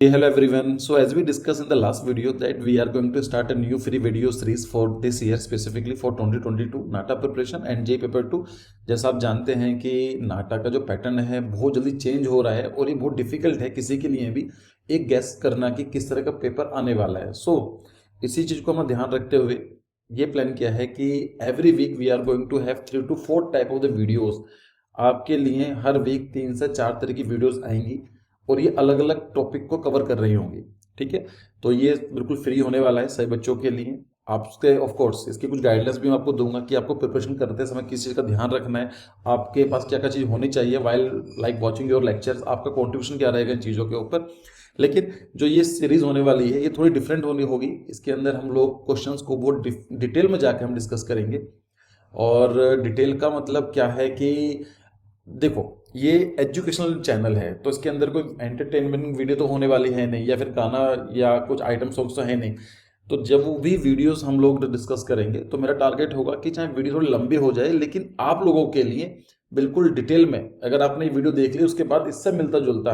Hey, hello everyone. So as we discussed in the last video that we are going to start a new free video series for this year specifically for 2022 NATA preparation and JEE paper 2। जैसा आप जानते हैं कि नाटा का जो pattern है बहुत जल्दी चेंज हो रहा है और ये बहुत डिफिकल्ट है किसी के लिए भी एक गेस करना कि किस तरह का पेपर आने वाला है। सो इसी चीज़ को हम ध्यान रखते हुए ये प्लान किया है कि every week we are going to have 3 to 4 type of the videos. आपके लिए हर वीक 3 से 4 तरह की वीडियोस आएंगी और ये अलग अलग टॉपिक को कवर कर रही होंगी। ठीक है, तो ये बिल्कुल फ्री होने वाला है सभी बच्चों के लिए। आपके ऑफ कोर्स इसकी कुछ गाइडलाइंस भी मैं आपको दूंगा कि आपको प्रिपरेशन करते समय किस चीज़ का ध्यान रखना है, आपके पास क्या क्या चीज़ होनी चाहिए while like watching your lectures, आपका कॉन्ट्रीब्यूशन क्या रहेगा इन चीज़ों के ऊपर। लेकिन जो ये सीरीज होने वाली है ये थोड़ी डिफरेंट होनी होगी। इसके अंदर हम लोग क्वेश्चंस को बहुत डिटेल में जाके हम डिस्कस करेंगे। और डिटेल का मतलब क्या है कि देखो ये एजुकेशनल चैनल है तो इसके अंदर कोई एंटरटेनमेंट वीडियो तो होने वाली है नहीं, या फिर गाना या कुछ आइटम सॉन्ग्स तो है नहीं। तो जब वो भी वीडियोस हम लोग डिस्कस करेंगे तो मेरा टारगेट होगा कि चाहे वीडियो थोड़ी लंबी हो जाए लेकिन आप लोगों के लिए बिल्कुल डिटेल में, अगर आपने ये वीडियो देख ली उसके बाद इससे मिलता जुलता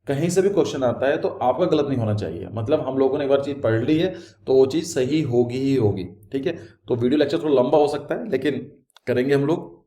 कहीं से भी क्वेश्चन आता है तो आपका गलत नहीं होना चाहिए। मतलब हम लोगों ने एक बार चीज़ पढ़ ली है तो वो चीज़ सही होगी ही होगी। ठीक है, तो वीडियो लेक्चर थोड़ा लंबा हो सकता है लेकिन करेंगे हम लोग।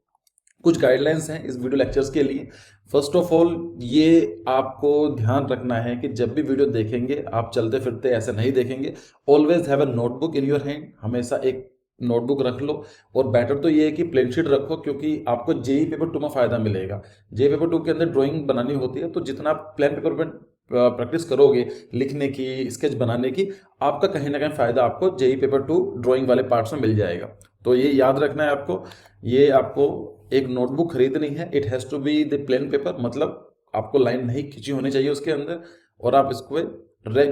कुछ गाइडलाइंस हैं इस वीडियो लेक्चर्स के लिए। फर्स्ट ऑफ ऑल ये आपको ध्यान रखना है कि जब भी वीडियो देखेंगे आप चलते फिरते ऐसे नहीं देखेंगे। Always have a notebook in your hand, हमेशा एक नोटबुक रख लो। और बेटर तो ये है कि प्लेन शीट रखो क्योंकि आपको जेई पेपर 2 में फायदा मिलेगा। जेई पेपर 2 के अंदर ड्राइंग बनानी होती है तो जितना आप प्लेन पेपर पर प्रैक्टिस करोगे लिखने की, स्केच बनाने की, आपका कहीं ना कहीं फायदा आपको जेई पेपर 2 ड्राइंग वाले पार्ट्स में मिल जाएगा। तो ये याद रखना है आपको। ये आपको एक नोटबुक खरीदनी है, it has to be the plain paper, मतलब आपको लाइन नहीं खींची होनी चाहिए उसके अंदर। और आप इसको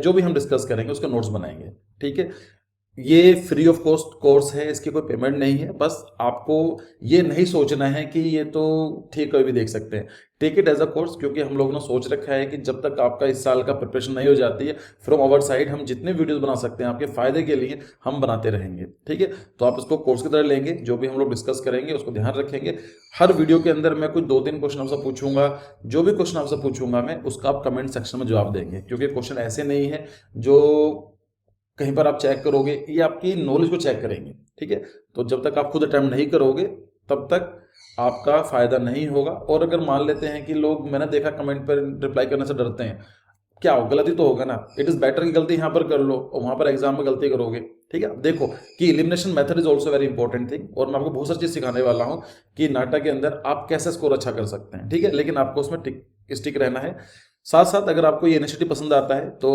जो भी हम डिस्कस करेंगे उसका नोट्स बनाएंगे। ठीक है, ये फ्री ऑफ कॉस्ट कोर्स है, इसकी कोई पेमेंट नहीं है। बस आपको ये नहीं सोचना है कि ये तो ठीक कभी भी देख सकते हैं। Take it as a course क्योंकि हम लोगों ने सोच रखा है कि जब तक आपका इस साल का प्रिपरेशन नहीं हो जाती है फ्रॉम आवर साइड हम जितने वीडियोस बना सकते हैं आपके फायदे के लिए हम बनाते रहेंगे। ठीक है, तो आप इसको कोर्स की तरह लेंगे, जो भी हम लोग डिस्कस करेंगे उसको ध्यान रखेंगे। हर वीडियो के अंदर मैं कुछ 2-3 क्वेश्चन आपसे पूछूंगा, जो भी क्वेश्चन आपसे पूछूंगा मैं उसका आप कमेंट सेक्शन में जवाब देंगे क्योंकि क्वेश्चन ऐसे नहीं है जो कहीं पर आप चेक करोगे, ये आपकी नॉलेज को चेक करेंगे। ठीक है, तो जब तक आप खुद अटेम्प्ट नहीं करोगे तब तक आपका फायदा नहीं होगा। और अगर मान लेते हैं कि लोग, मैंने देखा कमेंट पर रिप्लाई करने से डरते हैं, क्या हो गलती तो होगा ना, इट इज बेटर कि गलती यहाँ पर कर लो और वहां पर एग्जाम में गलती करोगे। ठीक है, देखो कि elimination method is also very important thing और मैं आपको बहुत सारी चीज सिखाने वाला हूँ कि नाटा के अंदर आप कैसे स्कोर अच्छा कर सकते हैं। ठीक है, लेकिन आपको उसमें स्टिक रहना है। साथ साथ अगर आपको ये इनिशिएटिव पसंद आता है तो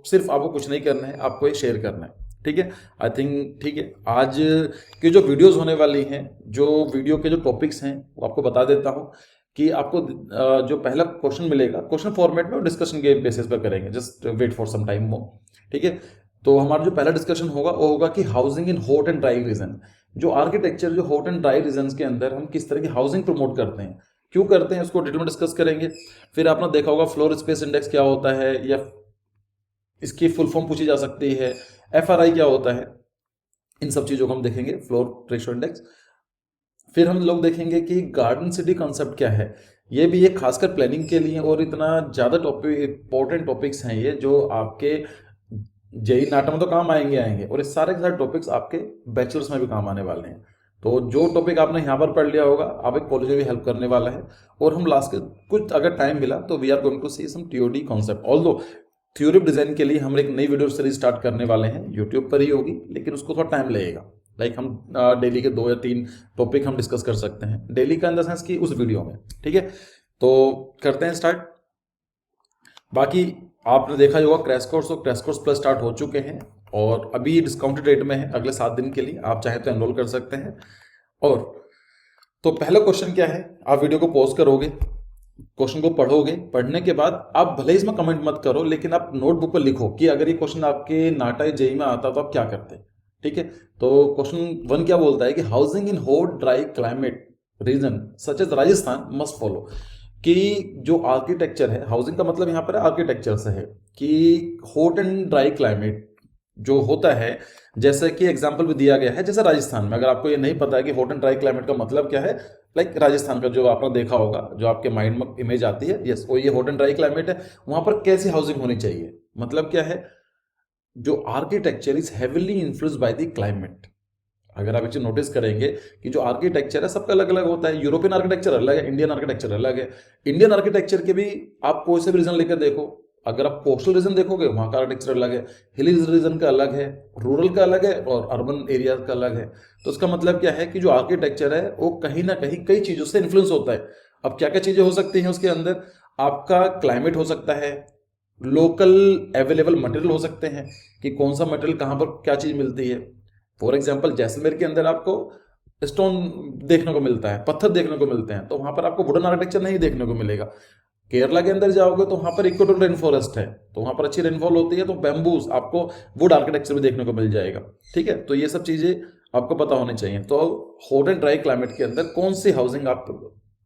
सिर्फ आपको कुछ नहीं करना है, आपको ये शेयर करना है। ठीक है, आई थिंक ठीक है। आज की जो वीडियोस होने वाली हैं, जो वीडियो के जो टॉपिक्स हैं वो आपको बता देता हूँ कि आपको जो पहला क्वेश्चन मिलेगा क्वेश्चन फॉर्मेट में डिस्कशन के बेसिस पर करेंगे, just wait for some time more. ठीक है, तो हमारा जो पहला डिस्कशन होगा वो होगा कि housing in hot and dry region. जो आर्किटेक्चर, जो हॉट एंड ड्राई रीजन के अंदर हम किस तरह की हाउसिंग प्रमोट करते हैं, क्यों करते हैं, उसको डिटेल में डिस्कस करेंगे। फिर आपने देखा होगा फ्लोर स्पेस इंडेक्स क्या होता है, या इसकी फुल फॉर्म पूछी जा सकती है, FRI क्या होता है, इन सब चीज़ों को हम देखेंगे, फ्लोर रेशियो इंडेक्स। फिर हम लोग देखेंगे कि गार्डन सिटी कॉन्सेप्ट क्या है, ये भी एक खासकर प्लानिंग के लिए, और इतना ज़्यादा टॉपिक, इंपॉर्टेंट टॉपिक्स हैं ये जो आपके जेई नाटा में तो काम आएंगे और इस सारे के सारे टॉपिक्स आपके बैचलर्स में भी काम आने वाले हैं। तो जो टॉपिक आपने यहाँ पर पढ़ लिया होगा आप एक कॉलेज में भी हेल्प करने वाला है। और हम लास्ट के कुछ अगर टाइम मिला तो we are going to see some TOD concept. Although theory design के लिए हम एक नई वीडियो सीरीज स्टार्ट करने वाले हैं, यूट्यूब पर ही होगी लेकिन उसको थोड़ा टाइम लगेगा। लाइक हम डेली के 2 या 3 टॉपिक हम डिस्कस कर सकते हैं, डेली का इन द सेंस कि उस वीडियो में। ठीक है, तो करते हैं स्टार्ट। बाकी आपने देखा होगा क्रैश कोर्स और क्रैश कोर्स प्लस स्टार्ट हो चुके हैं और अभी डिस्काउंटेड रेट में है अगले 7 दिन के लिए, आप चाहे तो एनरोल कर सकते हैं। और तो पहला क्वेश्चन क्या है, आप वीडियो को पॉज करोगे, क्वेश्चन को पढ़ोगे, पढ़ने के बाद आप भले इसमें कमेंट मत करो लेकिन आप नोटबुक पर लिखो कि अगर ये क्वेश्चन आपके नाटा जेई में आता तो आप क्या करते। ठीक है, तो क्वेश्चन 1 क्या बोलता है कि housing in hot dry climate region such as Rajasthan must follow. कि जो आर्किटेक्चर है, हाउसिंग का मतलब यहाँ पर आर्किटेक्चर से है कि हॉट एंड ड्राई क्लाइमेट जो होता है, जैसे कि एग्जाम्पल भी दिया गया है जैसे राजस्थान में। अगर आपको ये नहीं पता है कि हॉट एंड ड्राई क्लाइमेट का मतलब क्या है, लाइक राजस्थान का जो आपने देखा होगा, जो आपके माइंड में इमेज आती है, यस वो ये हॉट एंड ड्राई क्लाइमेट है, वहां पर कैसी हाउसिंग होनी चाहिए मतलब क्या है, जो architecture is heavily influenced by the climate. अगर आप एक चीज नोटिस करेंगे कि जो आर्किटेक्चर है सबका अलग अलग होता है, यूरोपियन आर्किटेक्चर अलग है, इंडियन आर्किटेक्चर अलग है। इंडियन आर्किटेक्चर के भी आप कोई से भी रीजन लेकर देखो, अगर आप कोस्टल रीजन देखोगे वहां का आर्किटेक्चर अलग है, हिली रीजन का अलग है, रूरल का अलग है और अर्बन एरिया का अलग है। तो इसका मतलब क्या है कि जो आर्किटेक्चर है वो कहीं ना कहीं कई चीजों से इन्फ्लुएंस होता है। अब क्या क्या चीजें हो सकती हैं उसके अंदर, आपका क्लाइमेट हो सकता है, लोकल अवेलेबल मटेरियल हो सकते हैं कि कौन सा मटेरियल कहाँ पर क्या चीज मिलती है। फॉर एग्जाम्पल जैसलमेर के अंदर आपको स्टोन देखने को मिलता है, पत्थर देखने को मिलते हैं, तो वहां पर आपको वुडन आर्किटेक्चर नहीं देखने को मिलेगा। केरला के अंदर जाओगे तो वहां पर इक्वेटोरियल रेन फॉरेस्ट है, तो वहां पर अच्छी रेनफॉल होती है, तो बैम्बूज आपको वुड आर्किटेक्चर भी देखने को मिल जाएगा। ठीक है, तो ये सब चीजें आपको पता होनी चाहिए। तो हॉट एंड ड्राई क्लाइमेट के अंदर कौन सी हाउसिंग आप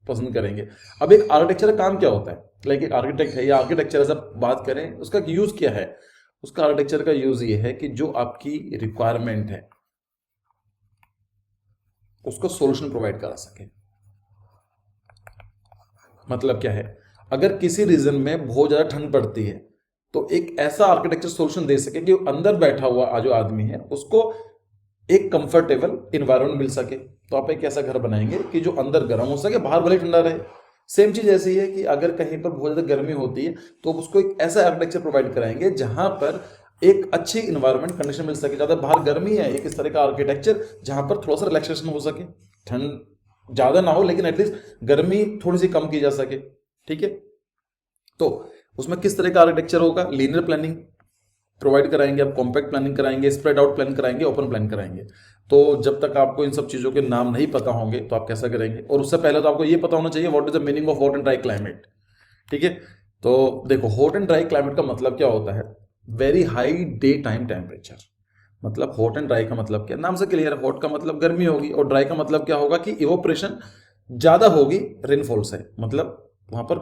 पसंद करेंगे। अब एक आर्किटेक्चर का काम क्या होता है, लाइक एक आर्किटेक्ट है या आर्किटेक्चर ऐसा बात करें, उसका यूज क्या है। उसका आर्किटेक्चर का यूज ये है कि जो आपकी रिक्वायरमेंट है उसको सॉल्यूशन प्रोवाइड करा सके। मतलब क्या है, अगर किसी रीजन में बहुत ज्यादा ठंड पड़ती है तो एक ऐसा आर्किटेक्चर सॉल्यूशन दे सके कि अंदर बैठा हुआ जो आदमी है उसको एक कंफर्टेबल इन्वायरमेंट मिल सके। तो आप एक ऐसा घर बनाएंगे कि जो अंदर गर्म हो सके, बाहर भले ठंडा रहे। सेम चीज ऐसी है कि अगर कहीं पर बहुत ज्यादा गर्मी होती है तो उसको एक ऐसा आर्किटेक्चर प्रोवाइड कराएंगे जहां पर एक अच्छी इन्वायरमेंट कंडीशन मिल सके। ज्यादा बाहर गर्मी है, एक इस तरह का आर्किटेक्चर जहां पर थोड़ा सा रिलैक्सेशन हो सके, ठंड ज्यादा ना हो लेकिन एटलीस्ट गर्मी थोड़ी सी कम की जा सके। ठीक है, तो उसमें किस तरह का आर्किटेक्चर होगा, लीनियर प्लानिंग प्रोवाइड कराएंगे आप, कॉम्पैक्ट प्लानिंग कराएंगे, स्प्रेड आउट प्लान कराएंगे, ओपन प्लान कराएंगे। तो जब तक आपको इन सब चीजों के नाम नहीं पता होंगे तो आप कैसा करेंगे। और उससे पहले तो आपको ये पता होना चाहिए what is the meaning of hot and dry climate. ठीक है, तो देखो हॉट एंड ड्राई क्लाइमेट का मतलब क्या होता है, very high day time temperature. मतलब हॉट एंड ड्राई का मतलब क्या, नाम से क्लियर है, हॉट का मतलब गर्मी होगी और ड्राई का मतलब क्या होगा कि इवोपरेशन ज्यादा होगी रेनफॉल से, मतलब वहां पर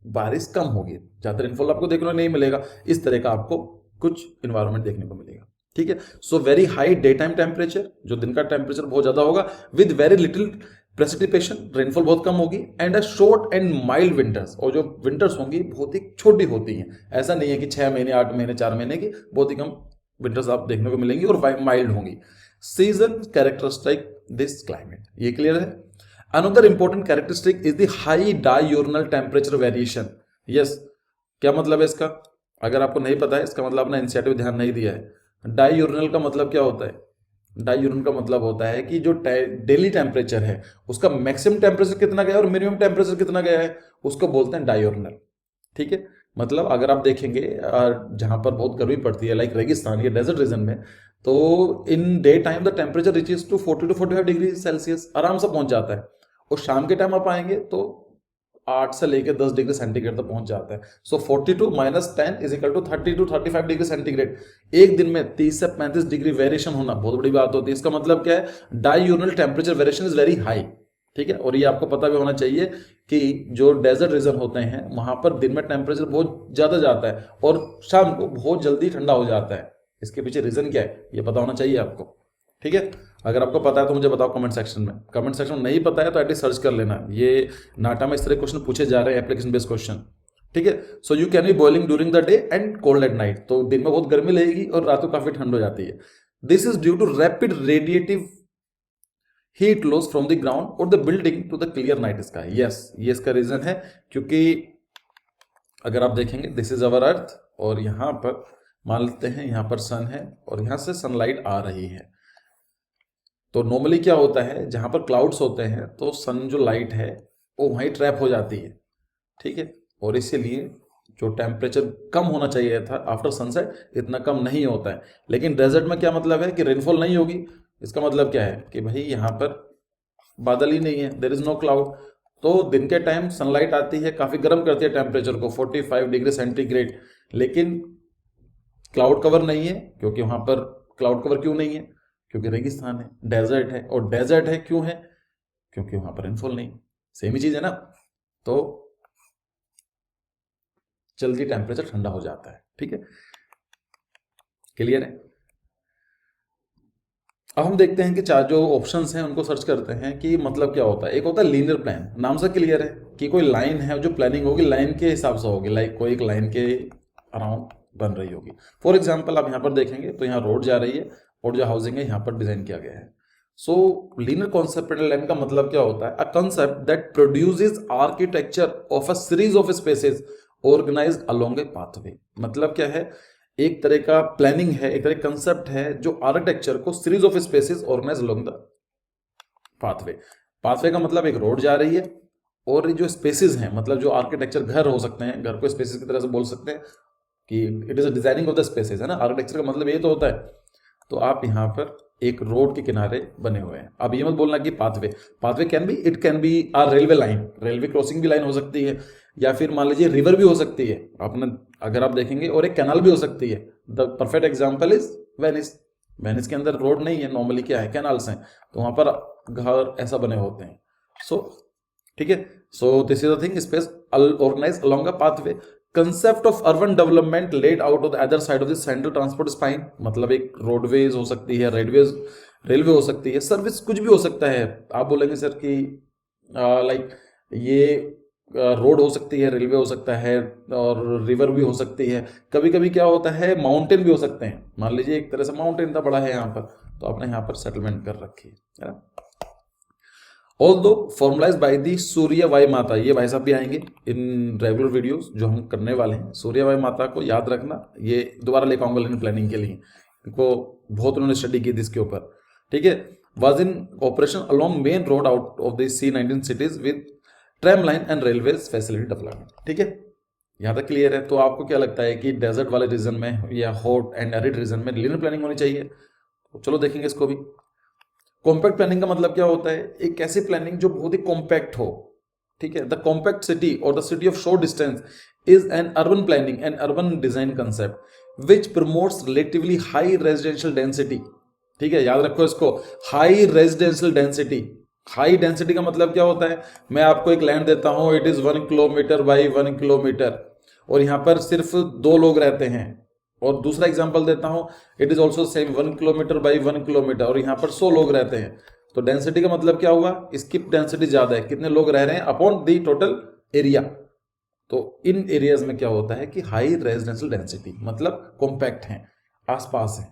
बारिश कम होगी, ज्यादा रेनफॉल आपको देखने को नहीं मिलेगा। इस तरह का आपको कुछ इन्वायरमेंट देखने को मिलेगा। ठीक है, so very high day time temperature, जो दिन का टेम्परेचर बहुत ज्यादा होगा, with very little precipitation, rainfall बहुत कम होगी, and a short and mild winters, और जो विंटर्स होंगी बहुत ही छोटी होती हैं। ऐसा नहीं है कि 6 महीने 8 महीने 4 महीने की, बहुत ही कम विंटर्स आप देखने को मिलेंगी और माइल्ड होंगी। सीजन कैरेक्टरिस्टिक दिस क्लाइमेट, ये क्लियर है। Another important characteristic is the high diurnal temperature variation. Yes, क्या मतलब है इसका, अगर आपको नहीं पता है इसका मतलब आपने एनसीईआरटी में ध्यान नहीं दिया है। डायurnal का मतलब क्या होता है, डायurnal का मतलब होता है कि जो डेली टेम्परेचर है उसका मैक्सिमम टेम्परेचर कितना गया और मिनिमम टेम्परेचर कितना गया है, उसको बोलते हैं डायurnal। ठीक है, मतलब अगर आप देखेंगे जहां पर बहुत गर्मी पड़ती है लाइक रेगिस्तान या डेजर्ट रीजन में, तो in day time the temperature reaches to 40 to 45 degree celsius, आराम से पहुंच जाता है। और शाम के टाइम आप आएंगे तो 8 से लेकर 10 डिग्री सेंटीग्रेड तक पहुंच जाता है। So 42 - 10 is equal to 30 to 35 degree centigrade. एक दिन में 30 से 35 डिग्री वेरिएशन होना बहुत बड़ी बात होती है। इसका मतलब क्या है, diurnal temperature variation is very high. ठीक है, और ये आपको पता भी होना चाहिए कि जो डेजर्ट रीजन होते हैं वहां पर दिन में टेम्परेचर बहुत ज्यादा जाता है और शाम को बहुत जल्दी ठंडा हो जाता है। इसके पीछे रीजन क्या है ये पता होना चाहिए आपको। ठीक है, अगर आपको पता है तो मुझे बताओ कमेंट सेक्शन में। कमेंट सेक्शन में नहीं पता है तो एटलीस्ट सर्च कर लेना, ये नाटा में इस तरह क्वेश्चन पूछे जा रहे हैं, एप्लीकेशन बेस्ड क्वेश्चन। ठीक है, so you can be boiling during the day and cold at night, तो दिन में बहुत गर्मी लगेगी और रात को काफी ठंड हो जाती है। This is due to rapid radiative heat loss from the ground और the building to the clear night sky. Yes, ये इसका रीजन है, क्योंकि अगर आप देखेंगे दिस इज अवर अर्थ और यहां पर मान लेते हैं यहां पर सन है और यहां से सनलाइट आ रही है। तो नॉर्मली क्या होता है, जहां पर क्लाउड्स होते हैं तो सन जो लाइट है वो वहीं ट्रैप हो जाती है। ठीक है, और इसीलिए जो टेम्परेचर कम होना चाहिए था आफ्टर सनसेट इतना कम नहीं होता है। लेकिन डेजर्ट में क्या मतलब है कि रेनफॉल नहीं होगी, इसका मतलब क्या है कि भाई यहाँ पर बादल ही नहीं है, देयर इज नो क्लाउड। तो दिन के टाइम सनलाइट आती है, काफी गर्म करती है टेम्परेचर को 45 डिग्री सेंटीग्रेड, लेकिन क्लाउड कवर नहीं है। क्योंकि वहां पर क्लाउड कवर क्यों नहीं है, क्योंकि रेगिस्तान है, डेजर्ट है, और डेजर्ट है क्यों है, क्योंकि वहां पर रेनफॉल नहीं। सेम ही चीज है ना, तो जल्दी टेम्परेचर ठंडा हो जाता है। ठीक है, क्लियर है। अब हम देखते हैं कि चार जो ऑप्शंस हैं उनको सर्च करते हैं कि मतलब क्या होता है। एक होता है लीनियर प्लान, नाम से क्लियर है कि कोई लाइन है जो प्लानिंग होगी लाइन के हिसाब से होगी, लाइक कोई एक लाइन के अराउंड बन रही होगी। फॉर एग्जाम्पल आप यहाँ पर देखेंगे तो यहाँ रोड जा रही है और जो हाउसिंग है यहाँ पर डिजाइन किया गया है। सो लीनियर कॉन्सेप्टुअल लाइन का मतलब क्या होता है? A concept that produces architecture of a series of spaces organized along a pathway. मतलब क्या है? एक तरह का प्लानिंग है, एक तरह का कंसेप्ट है जो आर्किटेक्चर को series of spaces organize along the pathway. Pathway का मतलब एक रोड जा रही है और जो स्पेसेस हैं, मतलब जो आर्किटेक्चर घर हो सकते हैं, घर को स्पेसेस की तरह से बोल सकते हैं कि it is a designing of the spaces, है ना। आर्किटेक्चर का मतलब ये तो होता है। तो आप यहाँ पर एक रोड के किनारे बने हुए हैं। अब ये मत बोलना कि pathway, pathway can be a railway line, railway crossing भी लाइन हो सकती है, या फिर मान लीजिए रिवर भी हो सकती है आपने अगर आप देखेंगे, और एक कैनाल भी हो सकती है। The perfect example is Venice. Venice के अंदर रोड नहीं है, नॉर्मली क्या है, कैनाल्स हैं, तो वहां पर घर ऐसा बने होते हैं। सो ठीक है, so this is the thing, space organize along a pathway. Concept of urban development laid out of the other side of the central transport spine. मतलब एक रोडवेज हो सकती है, रेलवे हो सकती है, सर्विस कुछ भी हो सकता है। आप बोलेंगे सर कि लाइक ये रोड हो सकती है, रेलवे हो सकता है, और रिवर भी हो सकती है। कभी कभी क्या होता है, माउंटेन भी हो सकते हैं। मान लीजिए एक तरह से माउंटेन इतना बड़ा है यहाँ पर, तो आपने यहाँ पर सेटलमेंट कर रखी है ना। ऑल्दो फॉर्मुलाइज बाय दी सूर्यवाई माता, ये भाई साहब भी आएंगे इन रेगुलर वीडियोस जो हम करने वाले हैं। सूर्यवाई माता को याद रखना, ये दोबारा लेकर आऊंगा लेकिन प्लानिंग के लिए, इनको बहुत उन्होंने स्टडी की थी इसके ऊपर, ठीक है। Was in operation along main road out of the C19 cities with tram line and railways facility development, ठीक है। यहाँ तक क्लियर है। तो आपको क्या लगता है कि डेजर्ट वाले रीजन में या हॉट एंड एरिड रीजन में लीनियर प्लानिंग होनी चाहिए? तो चलो देखेंगे इसको भी। कॉम्पैक्ट प्लानिंग का मतलब क्या होता है? एक ऐसी प्लानिंग जो बहुत ही कॉम्पैक्ट हो, ठीक है। द कॉम्पैक्ट सिटी और the city of short distance is an urban planning and urban design concept which promotes relatively high residential density, ठीक है, याद रखो इसको, high residential density. High density का मतलब क्या होता है? मैं आपको एक लैंड देता हूं, it is 1 kilometre by 1 kilometre, और यहां पर सिर्फ 2 लोग रहते हैं। और दूसरा एग्जांपल देता हूं, it is also same 1 kilometre by 1 kilometre, और यहां पर 100 लोग रहते हैं। तो डेंसिटी का मतलब क्या हुआ? इसकी डेंसिटी ज्यादा है, कितने लोग रह रहे हैं अपॉन दी टोटल एरिया। तो इन एरियाज में क्या होता है कि हाई रेजिडेंशियल डेंसिटी, मतलब कॉम्पैक्ट है, आसपास है,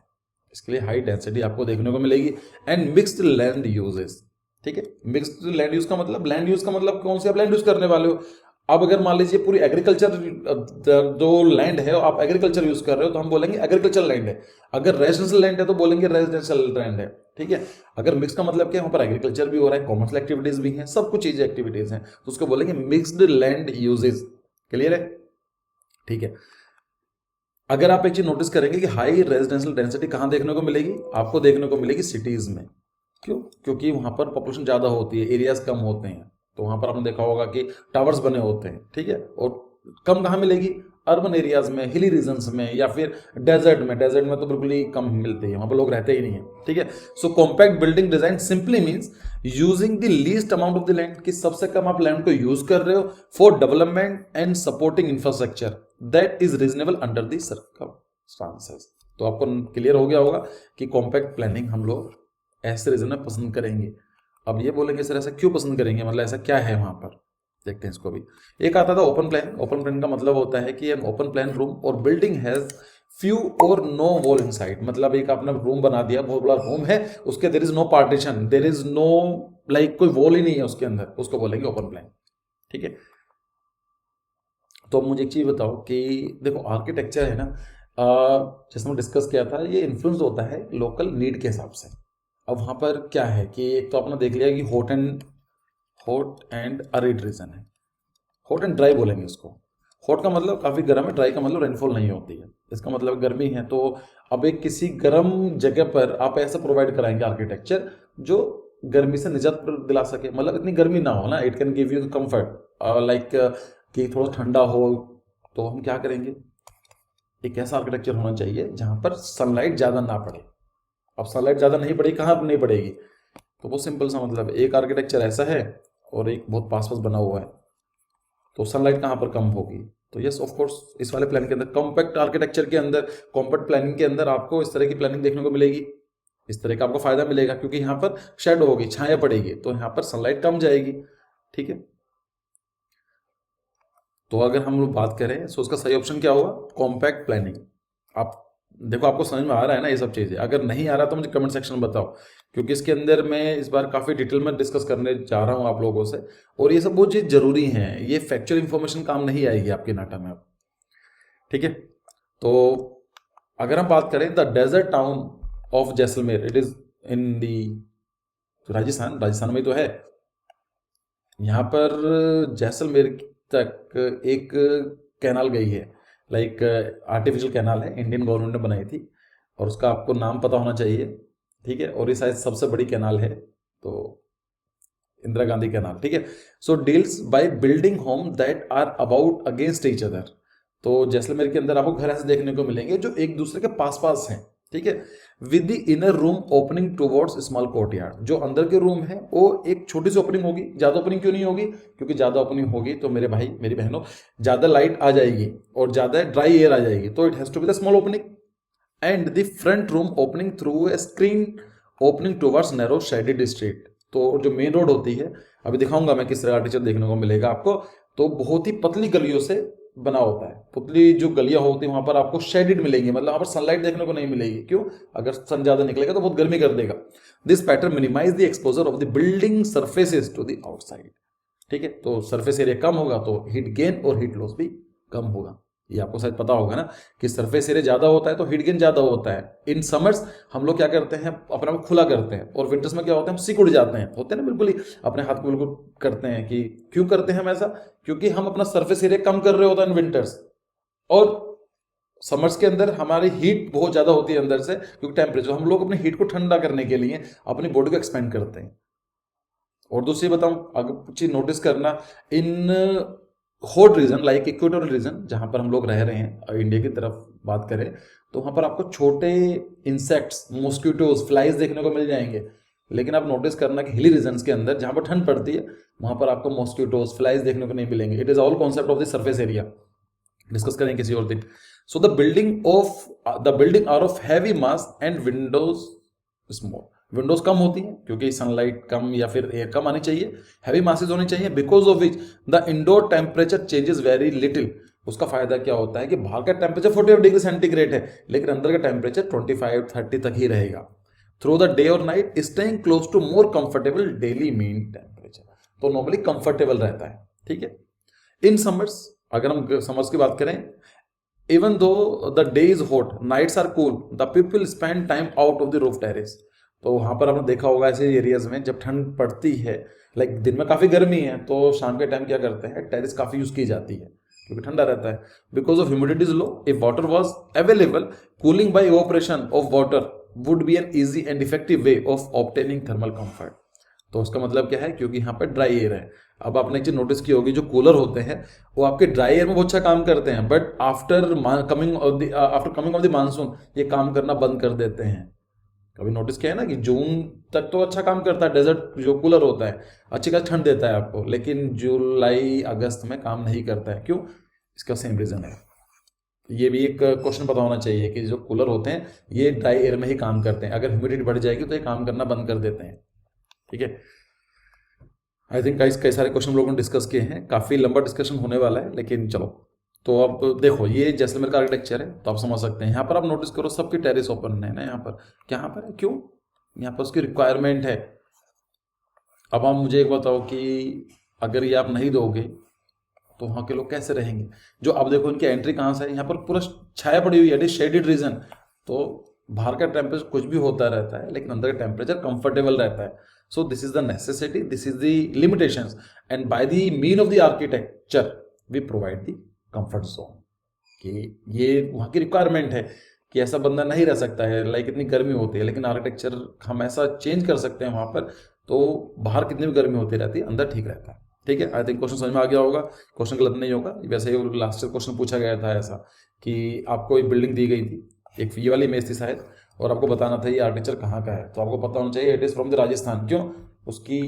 इसके लिए हाई डेंसिटी आपको देखने को मिलेगी। एंड मिक्स्ड लैंड यूजेस, ठीक है। मिक्स्ड लैंड यूज का मतलब, लैंड यूज का मतलब कौन से आप लैंड यूज करने वाले हो। अब अगर मान लीजिए पूरी एग्रीकल्चर जो लैंड है आप एग्रीकल्चर यूज कर रहे हो, तो हम बोलेंगे एग्रीकल्चर लैंड है। अगर रेजिडेंशियल लैंड है तो बोलेंगे रेजिडेंशियल लैंड है, ठीक है। अगर मिक्स का मतलब क्या है, वहां पर एग्रीकल्चर भी हो रहा है, कॉमर्शियल एक्टिविटीज भी हैं, सब कुछ चीजें एक्टिविटीज हैं, तो उसको बोलेंगे मिक्स्ड लैंड यूजेस। क्लियर है, ठीक है। अगर आप एक चीज नोटिस करेंगे कि हाई रेजिडेंशियल डेंसिटी कहां देखने को मिलेगी, आपको देखने को मिलेगी सिटीज में। क्यों? क्योंकि वहां पर पॉपुलेशन ज्यादा होती है, एरियाज कम होते हैं, तो वहां पर आपने देखा होगा कि टावर्स बने होते हैं, ठीक है। और कम कहां मिलेगी? अर्बन एरियाज में, हिली रीजन्स में, या फिर डेजर्ट में। डेजर्ट में तो बिल्कुल ही कम मिलती है, वहां पर लोग रहते ही नहीं है, ठीक है। So compact building design simply means using the least amount of the land, कि सबसे कम आप लैंड को यूज कर रहे हो for development and supporting infrastructure that is reasonable under the circumstances. तो आपको क्लियर हो गया होगा कि कॉम्पैक्ट प्लानिंग हम लोग ऐसे रीजन में पसंद करेंगे। अब ये बोलेंगे सर ऐसा क्यों पसंद करेंगे, मतलब ऐसा क्या है वहां पर, देखते हैं इसको भी। एक आता था ओपन प्लान। ओपन प्लान का मतलब होता है कि एन ओपन प्लान रूम और बिल्डिंग हैज फ्यू और नो वॉल इनसाइड। मतलब एक आपने रूम बना दिया, बहुत बड़ा रूम है, उसके there is no partition, there is no like कोई वॉल ही नहीं है उसके अंदर, उसको बोलेंगे ओपन प्लान, ठीक है। तो मुझे एक चीज बताओ कि देखो आर्किटेक्चर है ना, जैसे हमने डिस्कस किया था, ये इन्फ्लुएंस होता है लोकल नीड के हिसाब से। अब वहां पर क्या है कि एक तो आपने देख लिया कि हॉट एंड अरिड रीजन है। हॉट एंड ड्राई बोलेंगे उसको। हॉट का मतलब काफी गर्म है, ड्राई का मतलब रेनफॉल नहीं होती है, इसका मतलब गर्मी है। तो अब एक किसी गर्म जगह पर आप ऐसा प्रोवाइड कराएंगे आर्किटेक्चर जो गर्मी से निजात दिला सके, मतलब इतनी गर्मी ना हो ना, it can give you comfort, like कि थोड़ा ठंडा हो। तो हम क्या करेंगे, एक ऐसा आर्किटेक्चर होना चाहिए जहां पर सनलाइट ज्यादा ना पड़े। अब सनलाइट ज्यादा नहीं पड़ेगी, कहां नहीं पड़ेगी, तो बहुत सिंपल सा मतलब है, एक आर्किटेक्चर ऐसा है और एक बहुत पास पास बना हुआ है, तो सनलाइट कहां पर कम होगी। तो यस ऑफ कोर्स इस वाले प्लान के अंदर, कॉम्पैक्ट आर्किटेक्चर के अंदर, कॉम्पैक्ट प्लानिंग के अंदर आपको इस तरह की प्लानिंग देखने को मिलेगी। इस तरह का आपको फायदा मिलेगा क्योंकि यहाँ पर शेडो होगी, छाया पड़ेगी, तो यहाँ पर सनलाइट कम जाएगी, ठीक है। तो अगर हम लोग बात करें तो उसका सही ऑप्शन क्या होगा, कॉम्पैक्ट प्लानिंग। आप देखो, आपको समझ में आ रहा है ना ये सब चीज़ें? अगर नहीं आ रहा तो मुझे कमेंट सेक्शन में बताओ, क्योंकि इसके अंदर मैं इस बार काफ़ी डिटेल में डिस्कस करने जा रहा हूँ आप लोगों से, और ये सब वो चीज़ जरूरी है, ये फैक्चुअल इंफॉर्मेशन काम नहीं आएगी आपके नाटा में अब। ठीक है, तो अगर हम बात करें the desert town of Jaisalmer, it is in the Rajasthan, Rajasthan में तो है। यहाँ पर जैसलमेर तक एक कैनाल गई है, लाइक आर्टिफिशियल कैनाल है, इंडियन गवर्नमेंट ने बनाई थी, और उसका आपको नाम पता होना चाहिए। ठीक है, और ये शायद सबसे बड़ी कैनाल है, तो इंदिरा गांधी कैनाल। ठीक है, so deals by building home that are about against each other. तो जैसलमेर के अंदर आपको घर ऐसे देखने को मिलेंगे जो एक दूसरे के पास पास हैं। ठीक है, with the inner room opening towards small courtyard, जो अंदर के रूम है वो एक छोटी सी ओपनिंग होगी। ज्यादा ओपनिंग क्यों नहीं होगी? क्योंकि ज्यादा ओपनिंग होगी तो मेरे भाई मेरी बहनों ज्यादा लाइट आ जाएगी और ज्यादा ड्राई एयर आ जाएगी, तो it has to be the small opening. And the front room opening through a screen opening towards narrow shaded street. तो जो मेन रोड होती है, अभी दिखाऊंगा मैं किस तरह आर्टिचर देखने को मिलेगा आपको, तो बहुत ही पतली गलियों से बना होता है। पतली जो गलियां होती है वहां पर आपको शेडेड मिलेंगी, मतलब वहां पर सनलाइट देखने को नहीं मिलेगी। क्यों? अगर सन ज्यादा निकलेगा तो बहुत गर्मी कर देगा। This pattern minimize the exposure of the building surfaces to the outside. ठीक है, तो सरफेस एरिया कम होगा तो हीट गेन और हीट लॉस भी कम होगा। ये आपको शायद पता होगा ना कि सरफेस एरिया ज्यादा होता है तो हीट गेन ज्यादा होता है। इन समर्स हम लोग क्या करते हैं, अपने आप को खुला करते हैं, और विंटर्स में क्या होता है, हम सिकुड़ जाते हैं, होते हैं ना बिल्कुल ही, अपने हाथ को बिल्कुल करते हैं। कि क्यों करते हैं हम ऐसा? क्योंकि हम अपना सरफेस एरिया कम कर रहे होता है इन विंटर्स, और समर्स के अंदर हमारी हीट बहुत ज्यादा होती है अंदर से, क्योंकि टेम्परेचर, हम लोग अपनी हीट को ठंडा करने के लिए अपनी बॉडी को एक्सपेंड करते हैं। और दूसरी बताऊं, अगर चीज नोटिस करना, in hot reason like equatorial region जहां पर हम लोग रह रहे हैं, इंडिया की तरफ बात करें, तो वहां पर आपको छोटे इंसेक्ट्स, मॉस्किटोज, फ्लाइज देखने को मिल जाएंगे। लेकिन आप नोटिस करना कि हिली रीजन के अंदर जहां पर ठंड पड़ती है वहां पर आपको मॉस्किटोज, फ्लाइज देखने को नहीं मिलेंगे। It is all concept of the surface area, discuss करेंगे किसी और दिन। So the building are of heavy mass and windows small. Windows कम होती हैं क्योंकि सनलाइट कम या फिर एयर कम आनी चाहिए, हैवी मासेज होनी चाहिए, because of which the indoor temperature changes very little. उसका फायदा क्या होता है कि बाहर का टेम्परेचर 48 डिग्री सेंटीग्रेड है, लेकिन अंदर का टेम्परेचर 25-30 तक ही रहेगा। थ्रू द डे और night staying close to more comfortable daily mean temperature, तो नॉर्मली कंफर्टेबल रहता है। ठीक है, इन समर्स, अगर हम समर्स की बात करें, even though the day is hot, nights are cool, the people spend time out of the roof terrace. तो वहां पर आपने देखा होगा ऐसे एरियाज में जब ठंड पड़ती है, लाइक दिन में काफी गर्मी है, तो शाम के टाइम क्या करते हैं, टेरेस काफी यूज की जाती है क्योंकि ठंडा रहता है। Because of humidity is low, if water was available, cooling by evaporation of water would be an easy and effective way of obtaining thermal comfort. तो उसका मतलब क्या है, क्योंकि यहाँ पर ड्राई एयर है। अब आपने एक चीज नोटिस की होगी, जो कूलर होते हैं वो आपके ड्राई एयर में बहुत अच्छा काम करते हैं, but after coming of the monsoon ये काम करना बंद कर देते हैं। कभी नोटिस किया है ना कि जून तक तो अच्छा काम करता है, डेजर्ट जो कूलर होता है अच्छी खासी ठंड देता है आपको, लेकिन जुलाई अगस्त में काम नहीं करता है। क्यों? इसका सेम रीजन है। ये भी एक क्वेश्चन पता होना चाहिए कि जो कूलर होते हैं ये ड्राई एयर में ही काम करते हैं, अगर ह्यूमिडिटी बढ़ जाएगी तो ये काम करना बंद कर देते हैं। ठीक है, आई थिंक कई सारे क्वेश्चन हम लोगों ने डिस्कस किए हैं, काफी लंबा डिस्कशन होने वाला है, लेकिन चलो। तो अब देखो, ये जैसलमेर का आर्किटेक्चर है तो आप समझ सकते हैं। यहाँ पर आप नोटिस करो सबकी टेरेस ओपन है ना, यहाँ पर क्या, यहाँ पर है क्यों? यहाँ पर उसकी रिक्वायरमेंट है। अब आप मुझे एक बताओ कि अगर ये आप नहीं दोगे तो वहाँ के लोग कैसे रहेंगे? जो अब देखो इनकी एंट्री कहाँ से है, यहाँ पर पूरा छाया पड़ी हुई है, शेडेड रीजन, तो बाहर का टेम्परेचर कुछ भी होता रहता है लेकिन अंदर का टेम्परेचर कंफर्टेबल रहता है। So this is the necessity, this is the limitations, and by the mean of the architecture we provide the comfort zone. कि ये वहाँ की रिक्वायरमेंट है कि ऐसा बंदा नहीं रह सकता है, लाइक इतनी गर्मी होती है, लेकिन आर्किटेक्चर हम ऐसा चेंज कर सकते हैं वहाँ पर, तो बाहर कितनी भी गर्मी होती रहती है, अंदर ठीक रहता है। ठीक है, आई थिंक क्वेश्चन समझ में आ गया होगा, क्वेश्चन गलत नहीं होगा। वैसे ही लास्ट क्वेश्चन पूछा गया था ऐसा कि आपको एक बिल्डिंग दी गई थी, एक ये वाली इमेज थी शायद, और आपको बताना था ये आर्किटेक्चर कहाँ का है, तो आपको पता होना चाहिए it is from the Rajasthan. क्यों? उसकी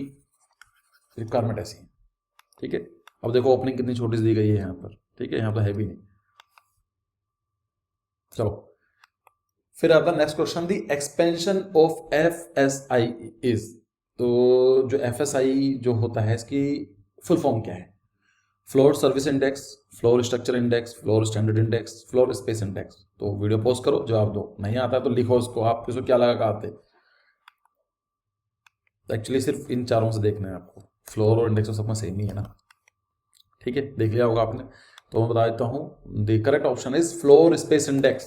रिक्वायरमेंट ऐसी है। ठीक है, अब देखो ओपनिंग कितनी छोटी सी दी गई है यहाँ पर। ठीक है, यहाँ पर है भी नहीं। चलो, फिर आता next question, the expansion of FSI is. तो जो FSI जो होता है इसकी फुल फॉर्म क्या है? Floor service index, floor structure index, floor standard index, floor space index. तो वीडियो पॉज करो, जवाब दो। नहीं आता तो लिखो उसको, आप किसको क्या लगा का आते। एक्चुअली सिर्फ इन चारों से देखना है आपको, फ्लोर और इंडेक्स तो सब में सेम ही है ना। ठीक है, देख लिया होगा आपने। तो मैं बता देता हूँ, the correct option is floor space index.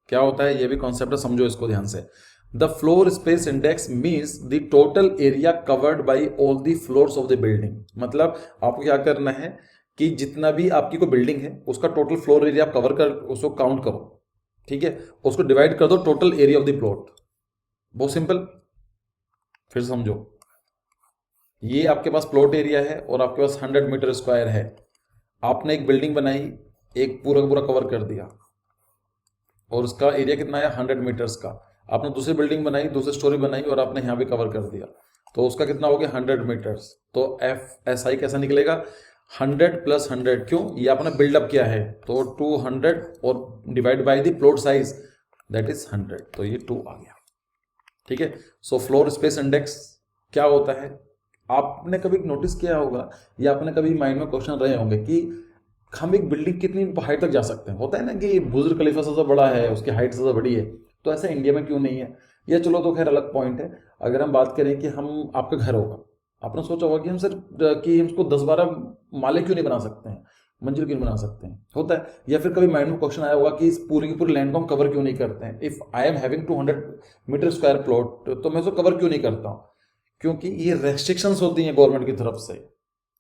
क्या होता है ये भी कॉन्सेप्ट है, समझो इसको ध्यान से। The floor space index means the total area covered by all the floors of the building. मतलब आपको क्या करना है कि जितना भी आपकी कोई बिल्डिंग है उसका टोटल फ्लोर एरिया आप कवर कर, उसको काउंट करो। ठीक है, उसको डिवाइड कर दो total area of the plot. बहुत सिंपल। फिर समझो, ये आपके पास प्लॉट एरिया है और आपके पास 100 मीटर स्क्वायर है। आपने एक बिल्डिंग बनाई, एक पूरा का पूरा कवर कर दिया और उसका एरिया कितना है 100 मीटर्स का। आपने दूसरी बिल्डिंग बनाई, दूसरी स्टोरी बनाई और आपने यहाँ भी कवर कर दिया, तो उसका कितना हो गया 100 मीटर्स। तो एफ एस आई कैसा निकलेगा 100 प्लस 100, क्यों, ये आपने बिल्डअप किया है। तो 200 और divide by the plot size that is 100, तो ये 2 आ गया। ठीक है, सो फ्लोर स्पेस इंडेक्स क्या होता है, आपने कभी नोटिस किया होगा या आपने कभी माइंड में क्वेश्चन रहे होंगे कि हम एक बिल्डिंग कितनी हाइट तक जा सकते हैं। होता है ना कि बुर्ज खलीफा सबसे बड़ा है, उसकी हाइट सबसे बड़ी है, तो ऐसा इंडिया में क्यों नहीं है। या चलो तो खैर अलग पॉइंट है। अगर हम बात करें कि हम, आपका घर होगा, आपने सोचा होगा कि हम सिर्फ कि हम उसको 10-12 माले क्यों नहीं बना सकते हैं, मंजिल क्यों नहीं बना सकते हैं, होता है। या फिर कभी माइंड में क्वेश्चन आया होगा कि इस पूरी की पूरी लैंड को हम कवर क्यों नहीं करते हैं। If I am having 200 meter square plot, तो मैं उसको कवर क्यों नहीं करता हूँ, क्योंकि ये रेस्ट्रिक्शंस होती हैं गवर्नमेंट की तरफ से।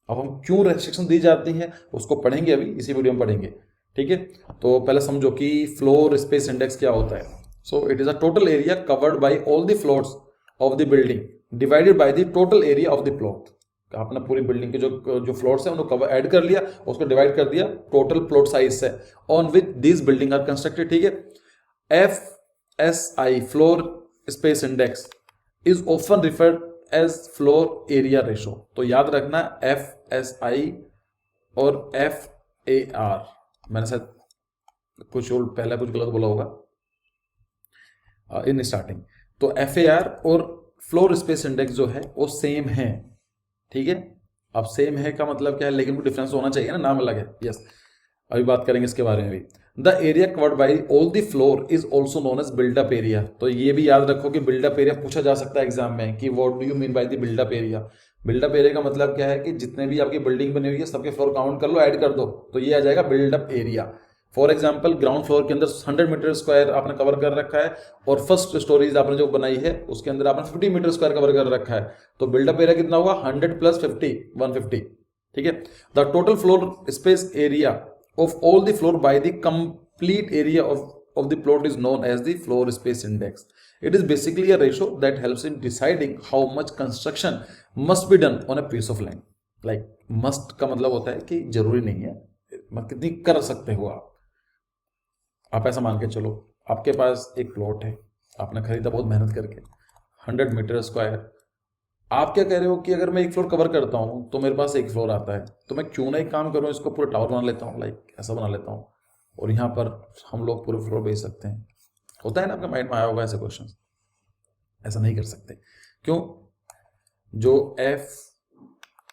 अब हम क्यों रेस्ट्रिक्शन दी जाती हैं उसको पढ़ेंगे, अभी इसी वीडियो में पढ़ेंगे। ठीक है, तो पहले समझो कि फ्लोर स्पेस इंडेक्स क्या होता है। So it is a total area covered by all the floors of the building divided by the total area of the plot. आपने पूरी बिल्डिंग के जो फ्लोर्स है उनको कवर ऐड कर लिया, उसको डिवाइड कर दिया टोटल प्लॉट साइज से, on which this building are constructed. ठीक है, F S I floor space index is often referred as floor area ratio. तो याद रखना एफ एस आई और एफ ए आर, मैंने शायद कुछ पहले कुछ गलत बोला होगा इन स्टार्टिंग। तो एफ ए आर और फ्लोर स्पेस इंडेक्स जो है वो सेम है। ठीक है, अब सेम है का मतलब क्या है, लेकिन कोई डिफरेंस होना चाहिए ना, नाम अलग है। यस, अभी बात करेंगे इसके बारे में भी। The area covered by all the floor is also known as buildup area. तो ये भी याद रखो कि बिल्डअप एरिया पूछा जा सकता है एग्जाम में कि what do you mean by the buildup area. Buildup area का मतलब क्या है कि जितने भी आपकी बिल्डिंग बनी हुई है सबके फ्लोर काउंट कर लो, ऐड कर दो, तो ये आ जाएगा buildup area. For example, ground floor के अंदर 100 मीटर स्क्वायर आपने कवर कर रखा है और फर्स्ट स्टोरीज आपने जो बनाई है उसके अंदर आपने 50 मीटर स्क्वायर कवर कर रखा है, तो बिल्डअप एरिया कितना होगा 100 प्लस 50 150। ठीक है, the total floor space area of all the floor by the complete area of the plot is known as the floor space index. It is basically a ratio that helps in deciding how much construction must be done on a piece of land. Like must का मतलब होता है कि जरूरी नहीं है, कितनी कर सकते हो आप ऐसा मान के चलो आपके पास एक प्लॉट है, आपने खरीदा बहुत मेहनत करके 100 मीटर स्क्वायर। आप क्या कह रहे हो कि अगर मैं एक फ्लोर कवर करता हूँ तो मेरे पास एक फ्लोर आता है, तो मैं क्यों ना एक काम करूँ, इसको पूरा टावर बना लेता हूँ, लाइक ऐसा बना लेता हूँ और यहाँ पर हम लोग पूरे फ्लोर बेच सकते हैं। होता है ना, आपके माइंड में आया होगा ऐसे क्वेश्चन। ऐसा नहीं कर सकते, क्यों, जो एफ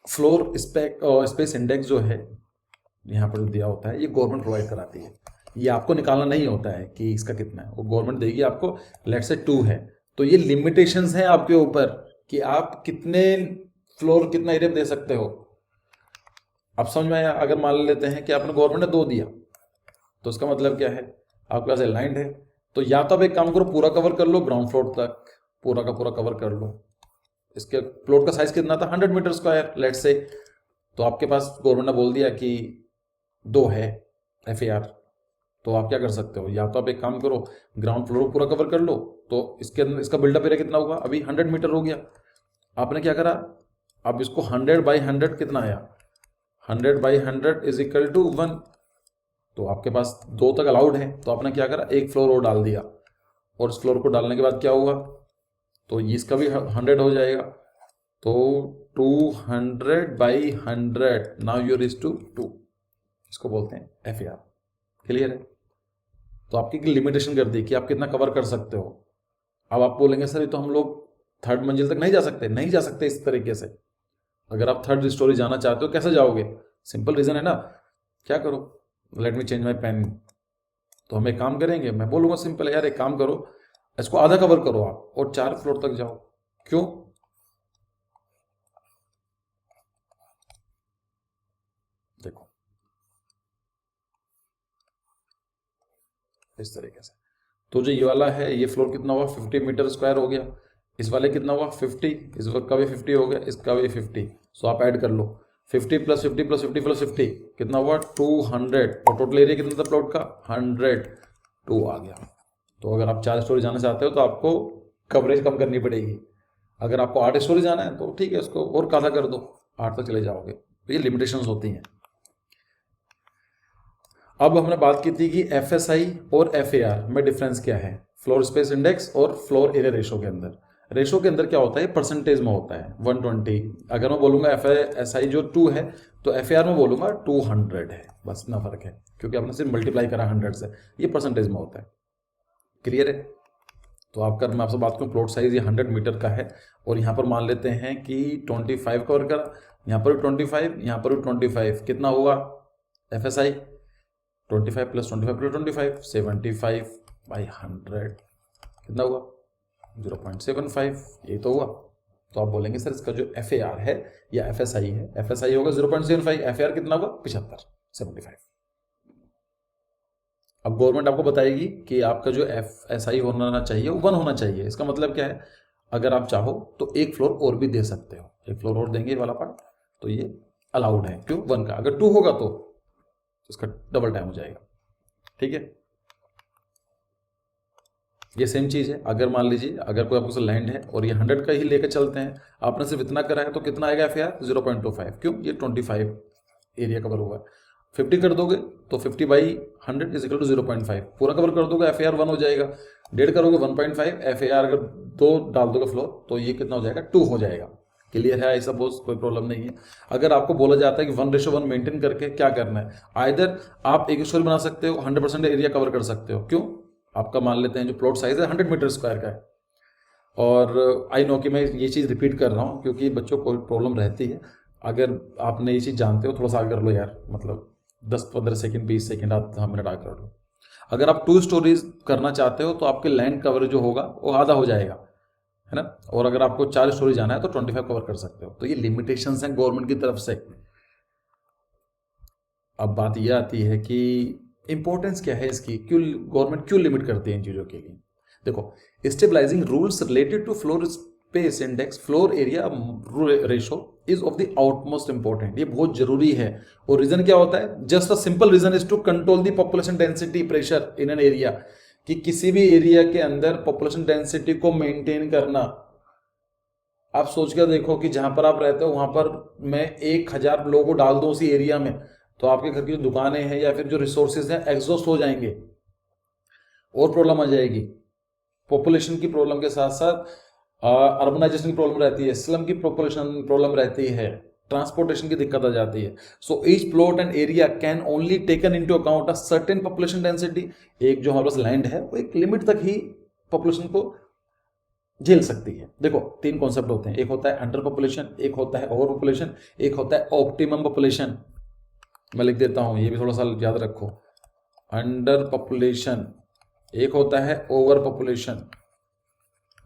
फ्लोर स्पेस इंडेक्स जो है यहाँ पर दिया होता है ये गवर्नमेंट प्रोवाइड कराती है। ये आपको निकालना नहीं होता है कि इसका कितना है, वो गवर्नमेंट देगी आपको। लेट्स से 2 है, तो ये लिमिटेशंस हैं आपके ऊपर कि आप कितने फ्लोर कितना एरिया दे सकते हो। अब समझ में आया। अगर मान लेते हैं कि आपने गवर्नमेंट ने 2 दिया, तो इसका मतलब क्या है, आपके पास अलाइंड है, तो या तो आप एक काम करो पूरा कवर कर लो, ग्राउंड फ्लोर तक पूरा का पूरा कवर कर लो। इसके प्लॉट का साइज कितना था 100 मीटर स्क्वायर लेट्स से, तो आपके पास गवर्नमेंट ने बोल दिया कि 2 है FAR, तो आप क्या कर सकते हो, या तो आप एक काम करो ग्राउंड फ्लोर पूरा कवर कर लो, तो इसके अंदर इसका बिल्डअप एरिया कितना होगा, अभी 100 मीटर हो गया। आपने क्या करा, अब इसको 100 बाई 100 कितना आया, 100 बाई 100 इज इक्वल टू 1, तो आपके पास 2 तक अलाउड है, तो आपने क्या करा एक फ्लोर और डाल दिया, और इस फ्लोर को डालने के बाद क्या होगा, तो इसका भी 100 हो जाएगा, तो 200 by 100 now your is to 2, इसको बोलते हैं FAR। क्लियर है। तो आपकी लिमिटेशन कर दी कि आप कितना कवर कर सकते हो। अब आप बोलेंगे सर ये तो हम लोग 3rd मंजिल तक नहीं जा सकते, नहीं जा सकते इस तरीके से। अगर आप 3rd स्टोरी जाना चाहते हो कैसे जाओगे, सिंपल रीजन है ना, क्या करो, let me change my pen. तो हम एक काम करेंगे, मैं बोलूंगा सिंपल है यार, एक काम करो, इसको आधा कवर करो आप और 4 फ्लोर तक जाओ। क्यों? देखो इस तरीके से, तो जो ये वाला है ये फ्लोर कितना हुआ 50 मीटर स्क्वायर हो गया, इस वाले कितना हुआ 50, इस का भी 50 हो गया, इसका भी 50। सो आप ऐड कर लो 50 प्लस 50 प्लस 50 प्लस 50 कितना हुआ 200, और टोटल एरिया कितना था प्लॉट का 102 आ गया। तो अगर आप 4 स्टोरी जाना चाहते हो तो आपको कवरेज कम करनी पड़ेगी, अगर आपको 8 स्टोरी जाना है तो ठीक है, उसको और आधा कर दो, 8 तक चले जाओगे। तो ये लिमिटेशंस होती हैं। अब हमने बात की थी कि FSI और FAR में डिफरेंस क्या है, फ्लोर स्पेस इंडेक्स और फ्लोर एरिया रेशो के अंदर। रेशो के अंदर क्या होता है, परसेंटेज में होता है 120। अगर मैं बोलूंगा FSI जो 2 है तो FAR में बोलूंगा 200 है, बस इतना फर्क है, क्योंकि आपने सिर्फ मल्टीप्लाई करा 100 से, ये परसेंटेज में होता है। क्लियर है? तो आपका मैं आपसे बात करूँ, प्लॉट साइज ये 100 मीटर का है, और यहाँ पर मान लेते हैं कि 25 कवर करा, यहाँ पर 25, यहाँ पर 25, कितना हुआ FSI 25 प्लस 25 प्लस 25, 75/100 कितना हुआ 0.75, ये तो हुआ। तो आप बोलेंगे सर इसका जो FAR है या FSI है, FSI होगा 0.75, FAR कितना होगा 75, 75। अब गवर्नमेंट आपको बताएगी कि आपका जो FSI होना चाहिए वो 1 होना चाहिए। इसका मतलब क्या है, अगर आप चाहो तो 1 फ्लोर और भी दे सकते हो, 1 फ्लोर और देंगे वाला पार्ट, तो ये अलाउड है। क्यों 1 का, अगर 2 होगा तो इसका डबल टाइम हो जाएगा। ठीक है, ये सेम चीज़ है। अगर मान लीजिए अगर कोई आपको लैंड है और ये 100 का ही लेकर चलते हैं, आपने सिर्फ इतना करा है, तो कितना आएगा FAR 0.25। क्यों, ये 25 एरिया कवर हुआ है। 50 कर दोगे तो 50/100 इज इक्वल टू 0.5, पूरा कवर कर दोगे FAR 1 हो जाएगा। 1.5 करोगे 1.5, FAR अगर 2 डाल दोगे फ्लोर तो ये कितना हो जाएगा 2 हो जाएगा। क्लियर है? ऐसा बहुत कोई प्रॉब्लम नहीं है। अगर आपको बोला जाता है कि 1:1 मेंटेन करके क्या करना है, आइदर आप एक स्टोरी बना सकते हो, 100% एरिया कवर कर सकते हो। क्यों, आपका मान लेते हैं जो प्लॉट साइज है 100 मीटर स्क्वायर का है, और आई नो कि मैं ये चीज़ रिपीट कर रहा हूँ क्योंकि बच्चों को प्रॉब्लम रहती है। अगर आपने ये चीज़ जानते हो, थोड़ा सा आगे कर लो यार, मतलब 10-15 सेकंड 20 सेकंड आप मिनट आगे कर लो। अगर आप 2 स्टोरीज करना चाहते हो तो आपके लैंड कवरेज जो होगा वो आधा हो जाएगा, है ना। और अगर आपको 4 स्टोरी जाना है तो 25 कवर कर सकते हो। तो ये लिमिटेशंस हैं गवर्नमेंट की तरफ से। अब बात यह आती है कि इंपॉर्टेंस क्या है इसकी, क्यों गवर्नमेंट क्यों लिमिट करती है इन चीज़ों के लिए। देखो, stabilising rules related to floor space index floor area ratio is of the outmost important. ये बहुत जरूरी है। और रीजन क्या होता है, just a simple reason is to control the population density pressure in an area, कि किसी भी एरिया के अंदर पॉपुलेशन डेंसिटी को मेंटेन करना। आप सोच कर देखो कि जहां पर आप रहते हो वहां पर मैं 1000 लोगों को डाल दूं उसी एरिया में, तो आपके घर की जो दुकानें हैं या फिर जो रिसोर्सेज हैं एग्जॉस्ट हो जाएंगे, और प्रॉब्लम आ जाएगी। पॉपुलेशन की प्रॉब्लम के साथ साथ अर्बनाइजेशन की प्रॉब्लम रहती है, स्लम की पॉपुलेशन प्रॉब्लम रहती है, ट्रांसपोर्टेशन की दिक्कत आ जाती है। So each plot and area can only taken into account a certain population density. एक जो हमारे पास लैंड है वो एक लिमिट तक ही पॉपुलेशन को झेल सकती है। देखो 3 कॉन्सेप्ट होते हैं, एक होता है अंडर पॉपुलेशन, एक होता है ओवर पॉपुलेशन, एक होता है ऑप्टिमम पॉपुलेशन। मैं लिख देता हूं, ये भी थोड़ा सा याद रखो। अंडर पॉपुलेशन, एक होता है ओवर पॉपुलेशन,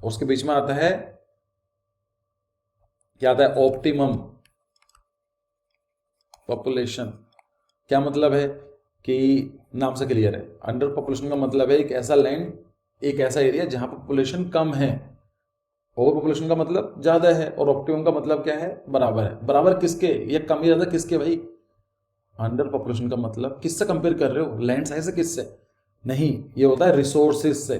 उसके बीच में आता है क्या, आता है ऑप्टिमम पॉपुलेशन। क्या मतलब है कि नाम से क्लियर है, अंडर पॉपुलेशन का मतलब है एक ऐसा लैंड, एक ऐसा एरिया जहां पॉपुलेशन कम है। ओवर पॉपुलेशन का मतलब ज्यादा है, और ऑप्टिमम का मतलब क्या है, बराबर है। बराबर किसके, ये कम या ज्यादा किसके भाई। अंडर पॉपुलेशन का मतलब किससे कंपेयर कर रहे हो, लैंड साइज से, किससे नहीं, ये होता है रिसोर्सेज से,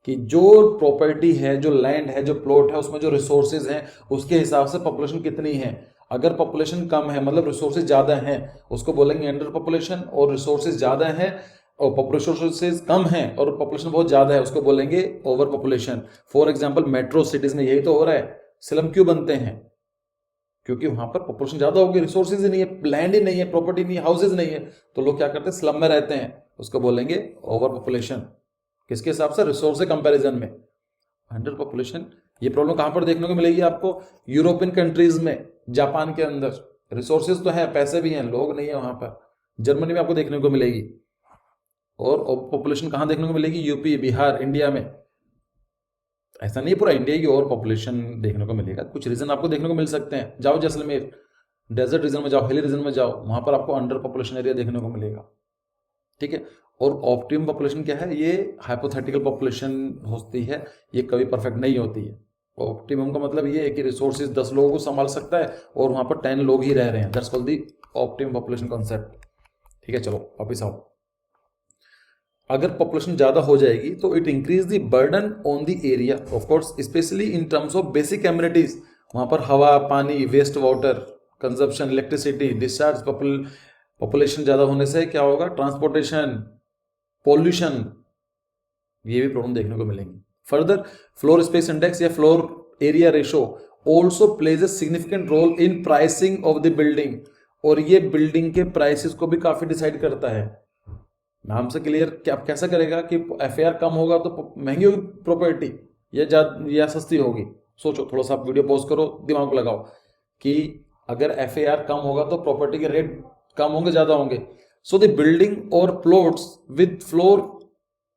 कि जो प्रॉपर्टी है, जो लैंड है, जो प्लॉट है, उसमें जो रिसोर्सेज हैं उसके हिसाब से पॉपुलेशन कितनी है। अगर पॉपुलेशन कम है मतलब रिसोर्सेज ज्यादा हैं, उसको बोलेंगे अंडर पॉपुलेशन, और रिसोर्सेज ज्यादा हैं और रिसोर्सेज कम है और पॉपुलेशन बहुत ज्यादा है, उसको बोलेंगे over population. For example metro cities में यही तो हो रहा है। स्लम क्यों बनते हैं, क्योंकि वहां पर पॉपुलेशन ज्यादा होगी, रिसोर्सेज ही नहीं है, लैंड ही नहीं है, प्रॉपर्टी नहीं है, हाउसेज नहीं है, तो लोग क्या करते हैं, स्लम में रहते हैं, उसको बोलेंगे ओवर पॉपुलेशन। किसके हिसाब से, रिसोर्स के कंपैरिजन में। अंडर पॉपुलेशन, ये प्रॉब्लम कहां पर देखने को मिलेगी आपको, यूरोपियन कंट्रीज में, जापान के अंदर, रिसोर्सेज तो है, पैसे भी हैं, लोग नहीं है वहां पर। जर्मनी में आपको देखने को मिलेगी। और पॉपुलेशन कहाँ देखने को मिलेगी? यूपी, बिहार, इंडिया में। ऐसा नहीं पूरा इंडिया की और पॉपुलेशन देखने को मिलेगा, कुछ रीजन आपको देखने को मिल सकते हैं। जाओ जैसलमेर, डेजर्ट रीजन में जाओ, हिली रीजन में जाओ, वहां पर आपको अंडर पॉपुलेशन एरिया देखने को मिलेगा। ठीक है। और ऑप्टिमम पॉपुलेशन क्या है? ये हाइपोथेटिकल पॉपुलेशन होती है, ये कभी परफेक्ट नहीं होती है। ऑप्टिमम का मतलब ये है कि रिसोर्सेज 10 लोगों को संभाल सकता है और वहां पर 10 लोग ही रह रहे हैं। That's called the optimum population concept. ठीक है, चलो वापिस आओ। अगर पॉपुलेशन ज्यादा हो जाएगी तो it increase the burden on the area, of course, specially in terms of basic amenities. वहां पर हवा, पानी, waste water consumption, electricity, discharge. Population ज्यादा होने से क्या होगा? ट्रांसपोर्टेशन, पॉल्यूशन, ये भी प्रॉब्लम देखने को मिलेंगी। फर्दर, फ्लोर स्पेस इंडेक्स या floor area ratio also plays a significant role in pricing of the building. और ये बिल्डिंग के प्राइसेस को भी काफी डिसाइड करता है। नाम से क्लियर क्या कैसा करेगा कि एफएआर कम होगा तो महंगी होगी प्रॉपर्टी या सस्ती होगी। सोचो, थोड़ा सा आप वीडियो पॉज करो, दिमाग लगाओ कि अगर एफएआर कम होगा तो प्रॉपर्टी के रेट कम होंगे, ज्यादा होंगे। सो द बिल्डिंग और plots with floor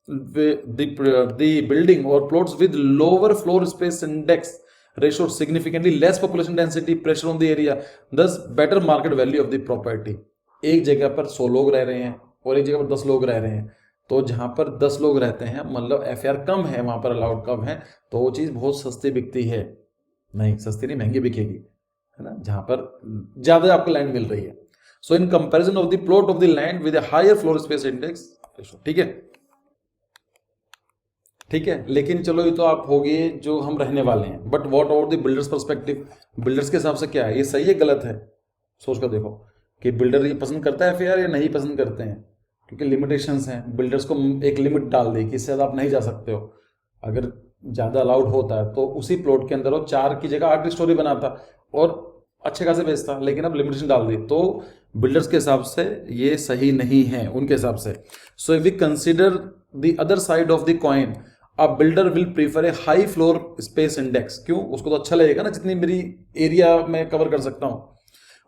the building or plots with lower floor space index ratio significantly less population density pressure on the area, thus better market value of the property। एक जगह पर 100 लोग रह रहे हैं और एक जगह पर 10 लोग रह रहे हैं, तो जहां पर 10 लोग रहते हैं मतलब एफआर कम है, वहां पर अलाउड कम है, तो वो चीज बहुत सस्ती बिकती है। नहीं सस्ती नहीं, महंगी बिकेगी, है ना, जहां पर ज्यादा आपको लैंड मिल रही है। So in comparison of the plot of the land with higher floor space index. ठीक है, ठीक है। लेकिन चलो ये तो आप हो गए जो हम रहने वाले हैं, but what about the builders perspective? Builders के हिसाब से क्या है, ये सही है गलत है? सोच कर देखो कि बिल्डर ये पसंद करता है एफआईआर या नहीं पसंद करते हैं, क्योंकि लिमिटेशंस हैं। बिल्डर्स को एक लिमिट डाल दी कि इससे ज़्यादा आप नहीं जा सकते हो। अगर ज़्यादा अलाउड होता है तो उसी प्लॉट के अंदर वो 4 की जगह 8 स्टोरी बनाता और अच्छे खासे बेचता, लेकिन अब लिमिटेशन डाल दी, तो बिल्डर्स के हिसाब से ये सही नहीं है उनके हिसाब से। So if we consider the other side of the coin, a builder will prefer a high floor space index. क्यों? उसको तो अच्छा लगेगा ना जितनी मेरी एरिया में कवर कर सकता हूं।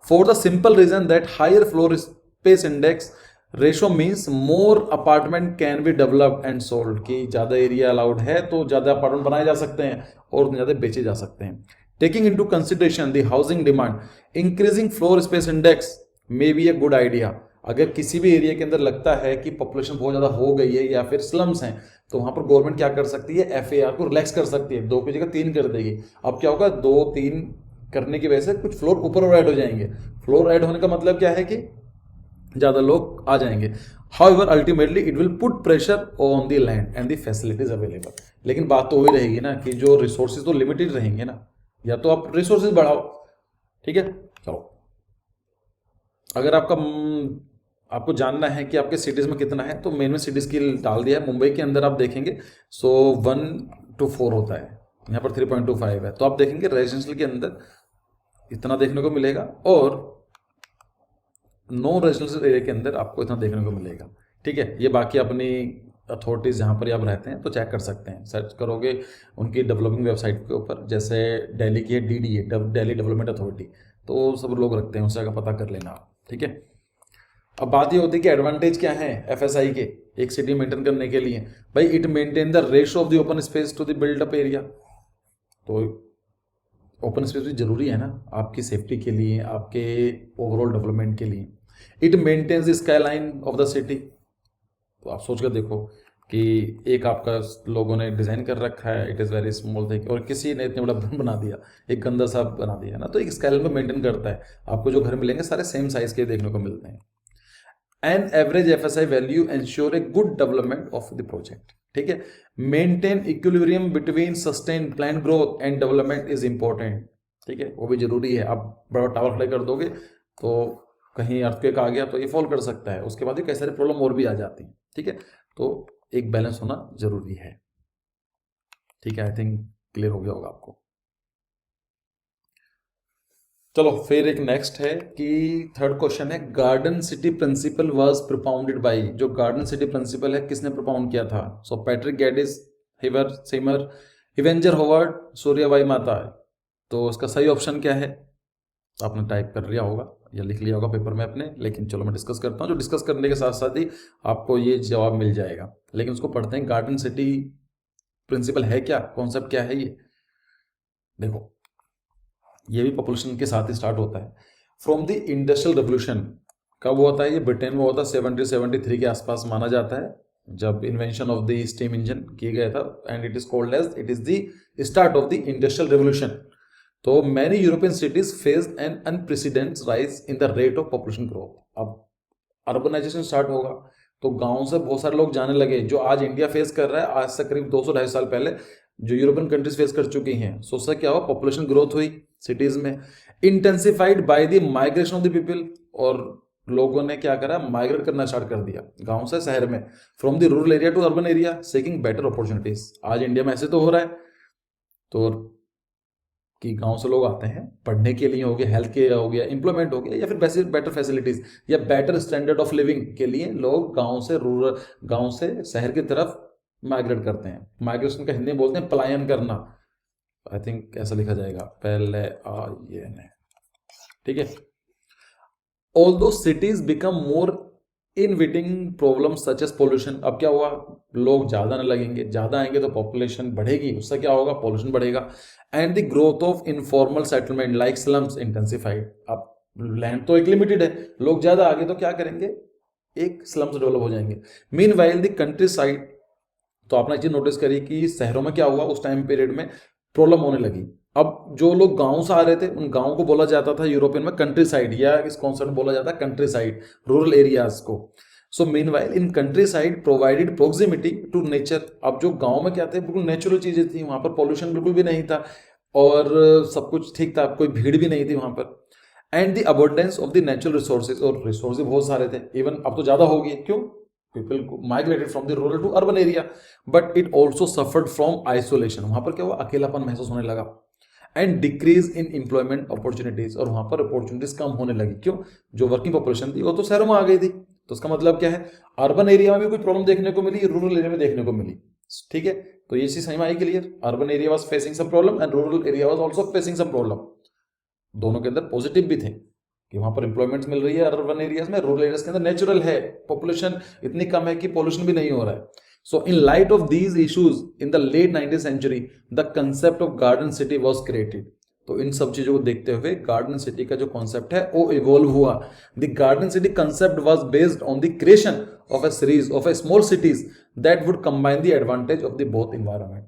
For the simple reason that higher floor space index ratio means more apartment can be developed and sold, कि ज्यादा एरिया अलाउड है तो ज्यादा अपार्टमेंट बनाए जा सकते हैं और ज्यादा बेचे जा सकते हैं। Taking into consideration the housing demand, increasing floor space index may be a good idea. अगर किसी भी एरिया के अंदर लगता है कि पॉपुलेशन बहुत ज्यादा हो गई है या फिर स्लम्स हैं, तो वहां पर गवर्नमेंट क्या कर सकती है? एफएआर को रिलैक्स कर सकती है, 2 की जगह 3 कर देगी। अब क्या होगा? 2-3 करने की वजह से कुछ फ्लोर ऊपर और ऐड हो जाएंगे। फ्लोर ऐड होने का मतलब क्या है? कि ज्यादा लोग आ जाएंगे। However ultimately it will put pressure on the land and the facilities available. लेकिन बात तो वही रहेगी ना कि जो रिसोर्सेज तो लिमिटेड रहेंगे ना, या तो आप रिसोर्सेज बढ़ाओ। ठीक है, चलो। अगर आपको जानना है कि आपके सिटीज में कितना है, तो मेन में सिटीज की डाल दिया है। मुंबई के अंदर आप देखेंगे 1:4 होता है, यहाँ पर 3.25 है। तो आप देखेंगे रेजिडेंशियल के अंदर इतना देखने को मिलेगा और नॉन रेजिडेंशियल एरिया के अंदर आपको इतना देखने को मिलेगा। ठीक है, ये बाकी अपनी अथॉरिटीज जहाँ पर आप रहते हैं तो चेक कर सकते हैं, सर्च करोगे उनकी डेवलपिंग वेबसाइट के ऊपर। जैसे दिल्ली की है डीडीए, दिल्ली डेवलपमेंट अथॉरिटी, तो सब लोग रखते हैं, उस जगह पता कर लेना आप। ठीक है, अब बात ये होती है कि एडवांटेज क्या है एफएसआई के एक सिटी मेंटेन करने के लिए। भाई it maintain the ratio of the open space to the build up area. तो ओपन स्पेस भी जरूरी है ना आपकी सेफ्टी के लिए, आपके ओवरऑल डेवलपमेंट के लिए। It maintains the sky line of the city. तो आप सोच कर देखो कि एक आपका लोगों ने डिजाइन कर रखा है, it is very small thing, और किसी ने इतने बड़ा बना दिया, एक गंदा सा बना दिया ना, तो एक स्काई लाइन को मेंटेन करता है। आपको जो घर मिलेंगे सारे सेम साइज के देखने को मिलते हैं। An average FSI value ensure a good development of the project। ठीक है, maintain equilibrium between sustain plan growth and development is important. ठीक है, वो भी जरूरी है। आप बड़ा टावर खड़े कर दोगे तो कहीं अर्थक्वेक आ गया तो ये फॉल कर सकता है, उसके बाद ही कई सारी प्रॉब्लम और भी आ जाती हैं। ठीक है, तो एक बैलेंस होना जरूरी है। ठीक है, आई थिंक क्लियर हो गया होगा आपको। चलो फिर एक नेक्स्ट है कि थर्ड क्वेश्चन है, garden city principle was propounded by. जो गार्डन सिटी प्रिंसिपल है किसने प्रोपाउंड किया था? सो पैट्रिक गैडिस, हिवर सिमर, इवेंजर होवर्ड, सूर्यबाई माता है। तो उसका सही ऑप्शन क्या है? आपने टाइप कर लिया होगा। या लिख लिया होगा पेपर में अपने, लेकिन चलो मैं डिस्कस करता हूँ। जो डिस्कस करने के साथ साथ ही आपको ये जवाब मिल जाएगा, लेकिन उसको पढ़ते हैं। गार्डन सिटी प्रिंसिपल है क्या, कॉन्सेप्ट क्या है ये? देखो, ये भी पॉपुलेशन के साथ ही स्टार्ट होता है। फ्रॉम द इंडस्ट्रियल रेवोल्यूशन, कब होता है ये? ब्रिटेन में होता है 1773 के आसपास माना जाता है, जब invention of the steam engine किया गया था, and it is called as it is the start of the industrial revolution. तो many European cities faced an unprecedented rise in the rate of population growth. अब urbanisation start होगा तो गांव से बहुत सारे लोग जाने लगे, जो आज इंडिया फेस कर रहा है, आज से करीब 200-250 साल पहले जो यूरोपियन कंट्रीज फेस कर चुकी हैं। सो उससे क्या हुआ? पॉपुलेशन ग्रोथ हुई सिटीज में, intensified by the migration of the people, और लोगों ने क्या करा? माइग्रेट करना स्टार्ट कर दिया गांव से शहर में, from the rural area to urban area, seeking better opportunities. आज इंडिया में ऐसे तो हो रहा है, तो कि गांव से लोग आते हैं पढ़ने के लिए, हो गया हेल्थ केयर हो गया, एम्प्लॉयमेंट हो गया, या फिर बेटर फैसिलिटीज या बेटर स्टैंडर्ड ऑफ लिविंग के लिए लोग गांव से शहर की तरफ माइग्रेट करते हैं। माइग्रेशन का हिंदी में बोलते हैं पलायन करना, आई थिंक ऐसा लिखा जाएगा, पहले आयन, ठीक है। Although cities become more inviting problem such as pollution. अब क्या हुआ? लोग ज्यादा आने लगेंगे, ज्यादा आएंगे तो पॉपुलेशन बढ़ेगी, उससे क्या होगा? पॉल्यूशन बढ़ेगा। And the growth of informal settlement like slums intensified. अब लैंड तो एक लिमिटेड है, लोग ज्यादा आगे तो क्या करेंगे? एक स्लम्स डेवलप हो जाएंगे। Mean while the country side, तो आपने एक चीज नोटिस करी कि शहरों में क्या हुआ? उस टाइम पीरियड में प्रॉब्लम होने लगी। अब जो लोग गांव से आ रहे थे, उन गांव को बोला जाता था यूरोपियन में कंट्री साइड, या इस कॉन्सेप्ट में बोला जाता है कंट्री साइड, रूरल एरियाज को। So meanwhile in country side provided proximity to nature. अब जो गांव में क्या थे? बिल्कुल नेचुरल चीजें थी, वहां पर पॉल्यूशन बिल्कुल भी नहीं था, और सब कुछ ठीक था, कोई भीड़ भी नहीं थी वहां पर। And the abundance of the natural resources, और रिसोर्सेज बहुत सारे थे, इवन अब तो ज्यादा हो गए। क्यों? People migrated from the rural to urban area, but it also suffered from isolation. वहां पर क्या हुआ? अकेलापन महसूस होने लगा। And decrease in employment opportunities, और वहां पर अपॉर्चुनिटीज कम होने लगी। क्यों? जो वर्किंग पॉपुलेशन थी वो तो शहरों में आ गई थी। तो उसका मतलब क्या है? अर्बन एरिया में भी कुछ प्रॉब्लम देखने को मिली, रूरल एरिया में देखने को मिली, ठीक है। तो ये चीज समझ में आई clear? Urban area was facing some problem and rural area was also facing some problem. दोनों के अंदर पॉजिटिव भी थे कि वहां पर एम्प्लॉयमेंट मिल रही है अर्बन एरियाज में, रूरल एरियाज के अंदर नेचुरल है, पॉपुलेशन इतनी कम है कि पॉल्यूशन भी नहीं हो रहा है। So in light of these issues in the late 19th century the concept of garden city was created. तो इन सब चीजों को देखते हुए गार्डन सिटी का जो कॉन्सेप्ट है वो इवॉल्व हुआ। The garden city concept was based on the creation of a series of a small cities that would combine the advantage of the both environment.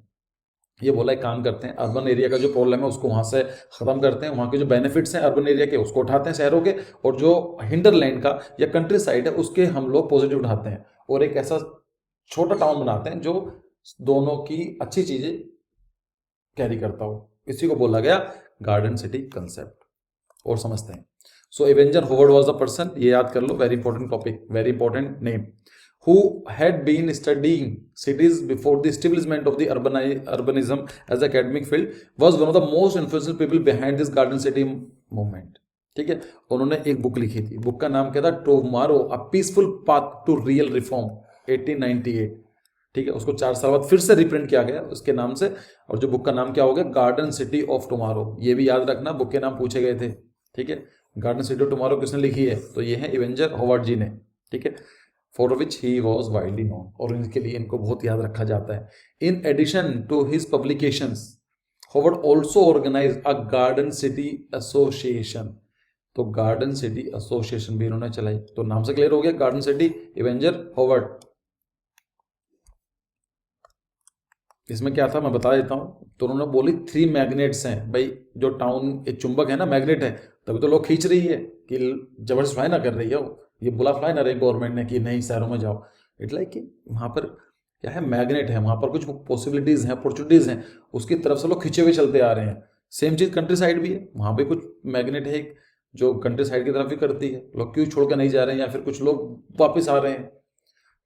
ये बोला एक काम करते हैं, अर्बन एरिया का जो प्रॉब्लम है उसको वहां से खत्म करते हैं, वहां के जो बेनिफिट्स हैं अर्बन एरिया के उसको उठाते हैं शहरों के, और जो हिंडरलैंड का या कंट्री साइड है उसके हम लोग पॉजिटिव उठाते हैं, और एक ऐसा छोटा टाउन बनाते हैं जो दोनों की अच्छी चीजें कैरी करता हो। इसी को बोला गया गार्डन सिटी कंसेप्ट। और समझते हैं। So Ebenezer Howard was the person, ये याद कर लो, very important topic, very important name, who had been studying cities before the establishment of the urbanism as an academic field, was one of the most influential people behind this garden city movement। ठीक है, उन्होंने एक book लिखी थी, book का नाम क्या था? Tomorrow a peaceful path to real reform, 1898। ठीक है, उसको 4 साल बाद फिर से रिप्रिंट किया गया उसके नाम से, और जो बुक का नाम क्या हो गया? Garden city of tomorrow. ये भी याद रखना, बुक के नाम पूछे गए थे। ठीक है, गार्डन सिटी ऑफ टुमारो किसने लिखी है? तो ये है एवेंजर होवर्ड जी ने। ठीक है, for which he was widely known, और इनके लिए इनको बहुत याद रखा जाता है। In addition to his publications, Howard also organized a Garden City Association। तो गार्डन सिटी एसोसिएशन भी इन्होंने चलाई। तो नाम से क्लियर हो गया, गार्डन सिटी एवेंजर होवर्ड। इसमें क्या था मैं बता देता हूं। तो उन्होंने बोली 3 मैग्नेट्स हैं भाई, जो टाउन एक चुंबक है ना, मैग्नेट है, तभी तो लोग खींच रही है कि जबरदस्त फ्लाई ना कर रही है वो, ये बुला फ्लाई ना रही गवर्नमेंट ने कि नहीं शहरों में जाओ। इट लाइक कि वहां पर क्या है? मैग्नेट है, वहां पर कुछ पॉसिबिलिटीज हैं, अपॉर्चुनिटीज हैं, उसकी तरफ से लोग खींचे हुए चलते आ रहे हैं। सेम चीज कंट्री साइड भी है, वहां पे कुछ मैग्नेट है जो कंट्री साइड की तरफ भी करती है, लोग क्यों छोड़कर नहीं जा रहे हैं, या फिर कुछ लोग वापस आ रहे हैं।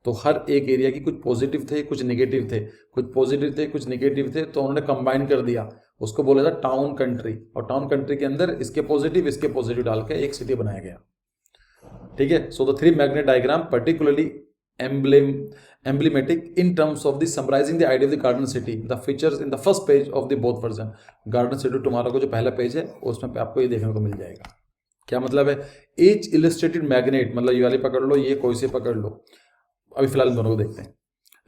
तो हर एक एरिया की कुछ पॉजिटिव थे, कुछ नेगेटिव थे, कुछ पॉजिटिव थे, कुछ नेगेटिव थे, तो उन्होंने कंबाइन कर दिया, उसको बोला था टाउन कंट्री, और टाउन कंट्री के अंदर इसके पॉजिटिव डाल के एक सिटी बनाया गया। ठीक है, so the 3 magnet diagram particularly emblematic in terms of the summarizing the idea of the garden city, the features in the first page of the both version। garden city tomorrow को जो पहला page है उसमें आपको ये देखने को मिल जाएगा। क्या मतलब है? ईच इलस्ट्रेटेड मैग्नेट, मतलब ये वाली पकड़ लो, ये कोई से पकड़ लो, अभी फिलहाल दोनों को देखते हैं।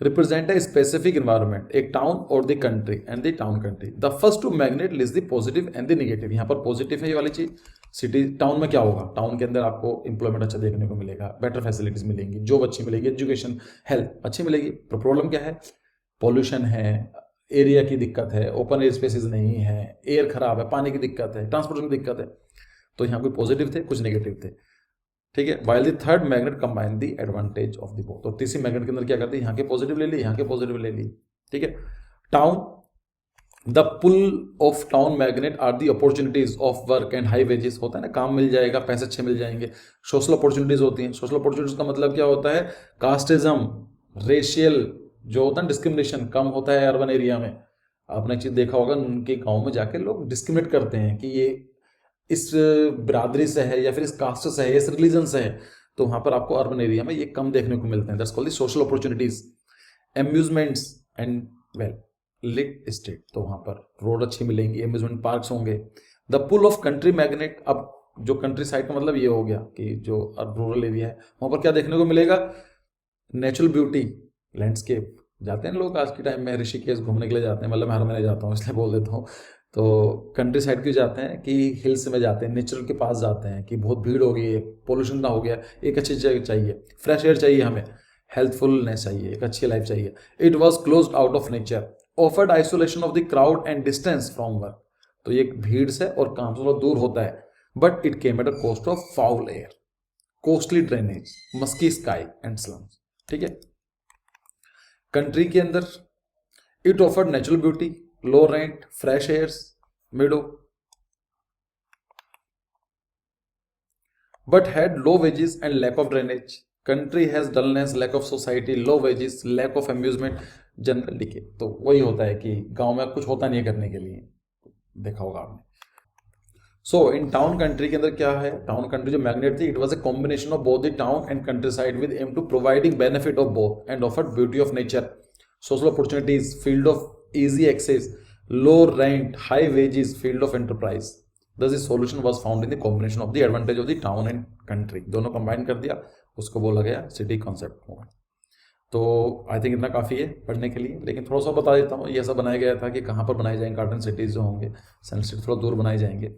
रिप्रेजेंट ए स्पेसिफिक इन्वायरमेंट, एक टाउन और the country and the town country. The first two magnet list the positive and the negative. यहाँ पर पॉजिटिव है ये वाली चीज। सिटी टाउन में क्या होगा? टाउन के अंदर आपको इंप्लॉयमेंट अच्छा देखने को मिलेगा, बेटर फैसिलिटीज मिलेंगी, जॉब अच्छी मिलेगी, एजुकेशन हेल्थ अच्छी मिलेगी। पर प्रॉब्लम क्या है? पॉल्यूशन है, एरिया की दिक्कत है, ओपन एयर स्पेसिस नहीं है, एयर खराब है, पानी की दिक्कत है, ट्रांसपोर्टेशन की दिक्कत है। तो यहाँ कोई पॉजिटिव थे, कुछ नेगेटिव थे, ठीक है। While the third magnet combine the advantage of the both. तो तीसरी मैग्नेट के अंदर क्या करते हैं? यहाँ के पॉजिटिव ले ली, यहाँ के पॉजिटिव ले ली, ठीक है। Town, the pull of town magnet are the opportunities of work and high wages. होता है ना, काम मिल जाएगा, पैसे अच्छे मिल जाएंगे। सोशल अपॉर्चुनिटीज होती हैं। सोशल अपॉर्चुनिटीज का मतलब क्या होता है? कास्टिज्म, रेशियल जो होता है डिस्क्रिमिनेशन कम होता है अर्बन एरिया में। आपने चीज देखा होगा, उनके गाँव में जाके लोग डिस्क्रिमिनेट करते हैं कि ये इस बिरादरी से है या फिर इस कास्ट से है, इस रिलीजन से है, तो वहां पर आपको अर्बन एरिया में ये कम देखने को मिलते हैं। That's called the social opportunities. Amusements and well lit state, तो वहां पर रोड अच्छी मिलेंगी, एम्यूजमेंट पार्क्स होंगे। The pull of country magnet, अब जो कंट्री साइड का मतलब ये हो गया कि जो रूरल एरिया है वहां पर क्या देखने को मिलेगा? Natural beauty, landscape. जाते हैं लोग आज के टाइम में ऋषिकेश घूमने के लिए जाते हैं, मतलब मैं हर महीने जाता हूँ इसलिए बोल देता हूँ। तो कंट्री साइड क्यों जाते हैं? कि हिल्स में जाते हैं, नेचुरल के पास जाते हैं, कि बहुत भीड़ हो गई है, पोल्यूशन ना हो गया, एक अच्छी जगह चाहिए, फ्रेश एयर चाहिए हमें, हेल्थफुलनेस चाहिए, एक अच्छी लाइफ चाहिए। It was close out of nature, offered isolation of the crowd and distance from work. तो ये भीड़ से और काम से थोड़ा दूर होता है, but it came at a cost of foul air, costly drainage, musky sky and slums, ठीक है। कंट्री के अंदर it offered natural beauty, low rent, fresh airs, meadow, but had low wages and lack of drainage. Country has dullness, lack of society, low wages, lack of amusement, general decay. तो वही होता है कि गांव में कुछ होता नहीं है करने के लिए, देखा होगा आपने। सो इन टाउन कंट्री के अंदर क्या है? टाउन कंट्री जो मैग्नेट थी, it was a combination of both the town and country side with aim to providing benefit of both and offered beauty of nature, social opportunities, field of easy access, low rent, high wages, field of enterprise. Thus the solution was found in the combination of the advantage of the town and country. दोनों combine कर दिया, उसको बोला गया city concept. तो I think इतना काफ़ी है पढ़ने के लिए, लेकिन थोड़ा सा बता देता हूँ। ये सब बनाया गया था कि कहाँ पर बनाए जाएंगे गार्डन सिटीज़ जो होंगे, सन सिटी थोड़ा दूर बनाए जाएंगे।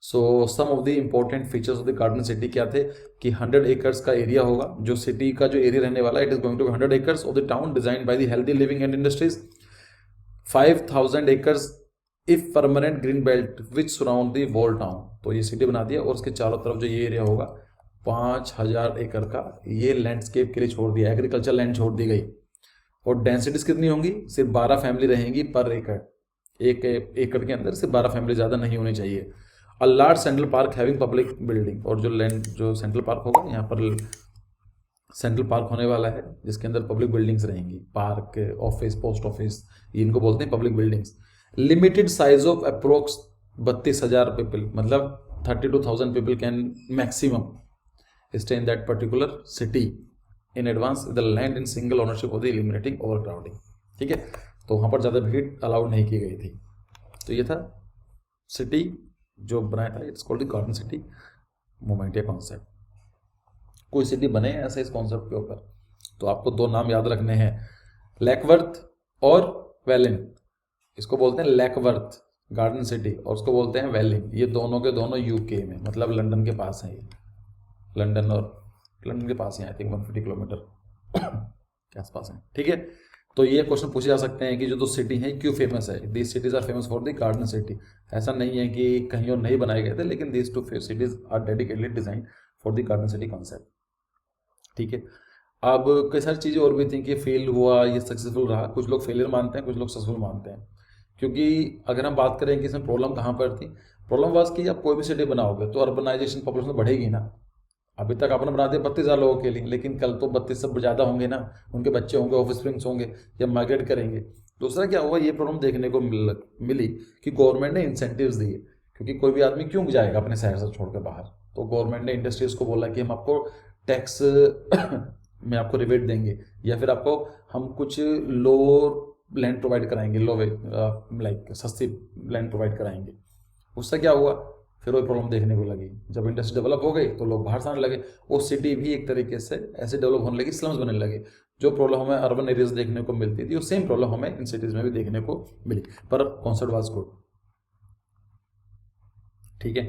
So some of the important features of the garden city क्या थे? कि 100 एकर्स का एरिया होगा, जो सिटी का जो एरिया रहने वाला है, it is going to be 100 acres of the town design by the healthy living and industries. 5000 acres if permanent green belt which surround the wall town. तो ये सिटी बना दिया और उसके चारों तरफ जो ये एरिया होगा 5000 एकड़ का ये लैंडस्केप के लिए छोड़ दिया, एग्रीकल्चर लैंड छोड़ दी गई। और डेंसिटीज कितनी होंगी? सिर्फ 12 फैमिली रहेंगी पर एकड़। एक एकड़ के अंदर सिर्फ 12 फैमिली, ज़्यादा नहीं होनी चाहिए। A large central park having public building, और जो लैंड जो सेंट्रल पार्क होगा, यहाँ पर सेंट्रल पार्क होने वाला है जिसके अंदर पब्लिक बिल्डिंग्स रहेंगी, पार्क, ऑफिस, पोस्ट ऑफिस, इनको बोलते हैं public buildings. Limited size of approx 32,000 people, मतलब 32,000 people can maximum stay in that particular city in advance the land in single ownership of the eliminating over crowding, ठीक है। तो वहाँ पर ज़्यादा भीड़ अलाउड नहीं की गई थी। तो ये था सिटी जो बनाया था, it's called the garden city movement या कॉन्सेप्ट। कोई सिटी बने ऐसे इस कॉन्सेप्ट के ऊपर, तो आपको दो नाम याद रखने हैं, लैकवर्थ और वेलिंग। इसको बोलते हैं लैकवर्थ गार्डन सिटी, और उसको बोलते हैं वेलिंग। ये दोनों के दोनों यूके में, मतलब लंदन के पास हैं। ये लंदन के पास है, आई थिंक 150 किलोमीटर के आसपास है, ठीक है। तो ये क्वेश्चन पूछे जा सकते हैं कि जो दो सिटी हैं क्यों फेमस है। These cities are famous for the garden city. ऐसा नहीं है कि कहीं और नहीं बनाए गए थे, लेकिन these two cities are dedicatedly design for the garden city concept, ठीक है। अब कई सारी चीज़ें और भी थी कि फेल हुआ, ये सक्सेसफुल रहा। कुछ लोग फेलियर मानते हैं, कुछ लोग सक्सेसफुल मानते हैं। क्योंकि अगर हम बात करें कि इसमें प्रॉब्लम कहाँ पर थी, प्रॉब्लम वाज कि आप कोई भी सिटी बनाओगे तो अर्बनाइजेशन पॉपुलेशन बढ़ेगी ना। अभी तक आपने बना दिया 32,000 लोगों के लिए, लेकिन कल तो 32 से ज़्यादा होंगे ना, उनके बच्चे होंगे, ऑफ स्प्रिंग्स होंगे, या माइग्रेट करेंगे। दूसरा क्या हुआ, ये प्रॉब्लम देखने को मिली कि गवर्नमेंट ने इंसेंटिव्स दिए, क्योंकि कोई भी आदमी क्यों जाएगा अपने शहर से छोड़कर बाहर। तो गवर्नमेंट ने इंडस्ट्रीज को बोला कि हम आपको टैक्स में आपको रिबेट देंगे, या फिर आपको हम कुछ लो लैंड प्रोवाइड कराएंगे, लो लाइक सस्ती लैंड प्रोवाइड कराएंगे। उससे क्या हुआ, फिर वो प्रॉब्लम देखने को लगी। जब इंडस्ट्री डेवलप हो गई तो लोग बाहर से आने लगे, वो सिटी भी एक तरीके से ऐसे डेवलप होने लगी, स्लम्स बनने लगे। जो प्रॉब्लम हमें अर्बन एरियाज देखने को मिलती थी वो सेम प्रॉब्लम हमें इन सिटीज़ में भी देखने को मिली, पर कॉन्सेप्ट वाज गुड। ठीक है,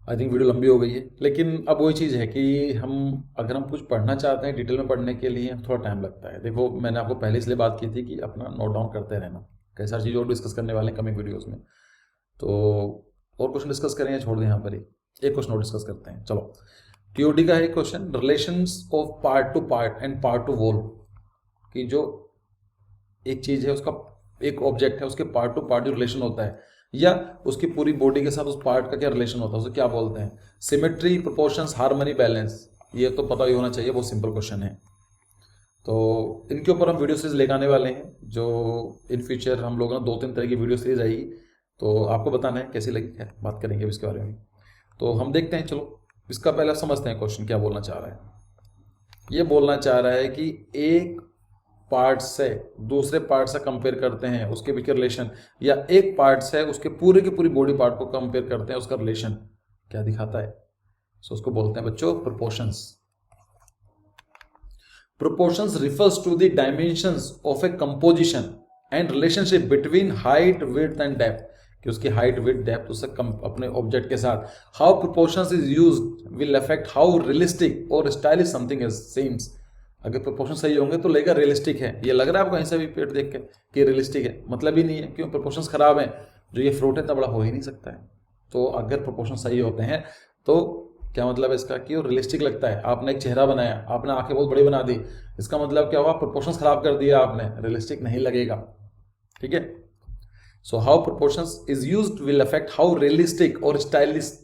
आई थिंक वीडियो लंबी हो गई है, लेकिन अब वही चीज़ है कि अगर हम कुछ पढ़ना चाहते हैं डिटेल में पढ़ने के लिए थोड़ा टाइम लगता है। देखो मैंने आपको पहले इसलिए बात की थी कि अपना नोट डाउन करते रहना, कई सारी चीज़ और डिस्कस करने वाले हैं कमिंग वीडियोज़ में। तो और क्वेश्चन डिस्कस करें या छोड़ दें यहाँ पर ही, एक क्वेश्चन और डिस्कस करते हैं। चलो, टीओडी का है question, relations of part to part and part to whole, कि जो एक चीज़ है उसका एक ऑब्जेक्ट है उसके पार्ट टू पार्ट जो रिलेशन होता है या उसकी पूरी बॉडी के साथ उस पार्ट का क्या रिलेशन होता है उसे क्या बोलते हैं। सिमेट्री, प्रोपोर्शंस, हार्मनी, बैलेंस, ये तो पता ही होना चाहिए, बहुत सिंपल क्वेश्चन है। तो इनके ऊपर हम वीडियो सीरीज लेकर आने वाले हैं, जो इन फ्यूचर हम लोग ना 2-3 तरह की वीडियो सीरीज आएगी, तो आपको बताना है कैसी लगी है, बात करेंगे इसके बारे में। तो हम देखते हैं, चलो इसका पहले समझते हैं क्वेश्चन क्या बोलना चाह रहा है। ये बोलना चाह रहा है कि एक पार्ट से दूसरे पार्ट से कंपेयर करते हैं उसके बीच का रिलेशन, या एक पार्ट से उसके पूरे की पूरी बॉडी पार्ट को कंपेयर करते हैं उसका रिलेशन क्या दिखाता है। सो उसको बोलते हैं बच्चों proportions. Proportions refers to the dimensions of a composition and relationship between height, width and depth, कि उसकी हाइट, विड्थ, डेप्थ उससे कम अपने ऑब्जेक्ट के साथ। How proportions is used will affect how realistic और स्टाइलिश समथिंग इज सीम्स। अगर proportion सही होंगे तो लगेगा रियलिस्टिक है। ये लग रहा है आपको कहीं से भी पेट देख के कि रियलिस्टिक है, मतलब ही नहीं है, क्यों? प्रोपोर्शंस खराब हैं, जो ये फ्रूट है इतना बड़ा हो ही नहीं सकता है। तो अगर प्रोपोर्शन सही होते हैं तो क्या मतलब है इसका कि वो रियलिस्टिक लगता है। आपने एक चेहरा बनाया, आपने आंखें बहुत बड़ी बना दी, इसका मतलब क्या हुआ? प्रोपोर्शंस खराब कर दिया आपने, रियलिस्टिक नहीं लगेगा। ठीक है, so how proportions is used will affect how realistic और stylish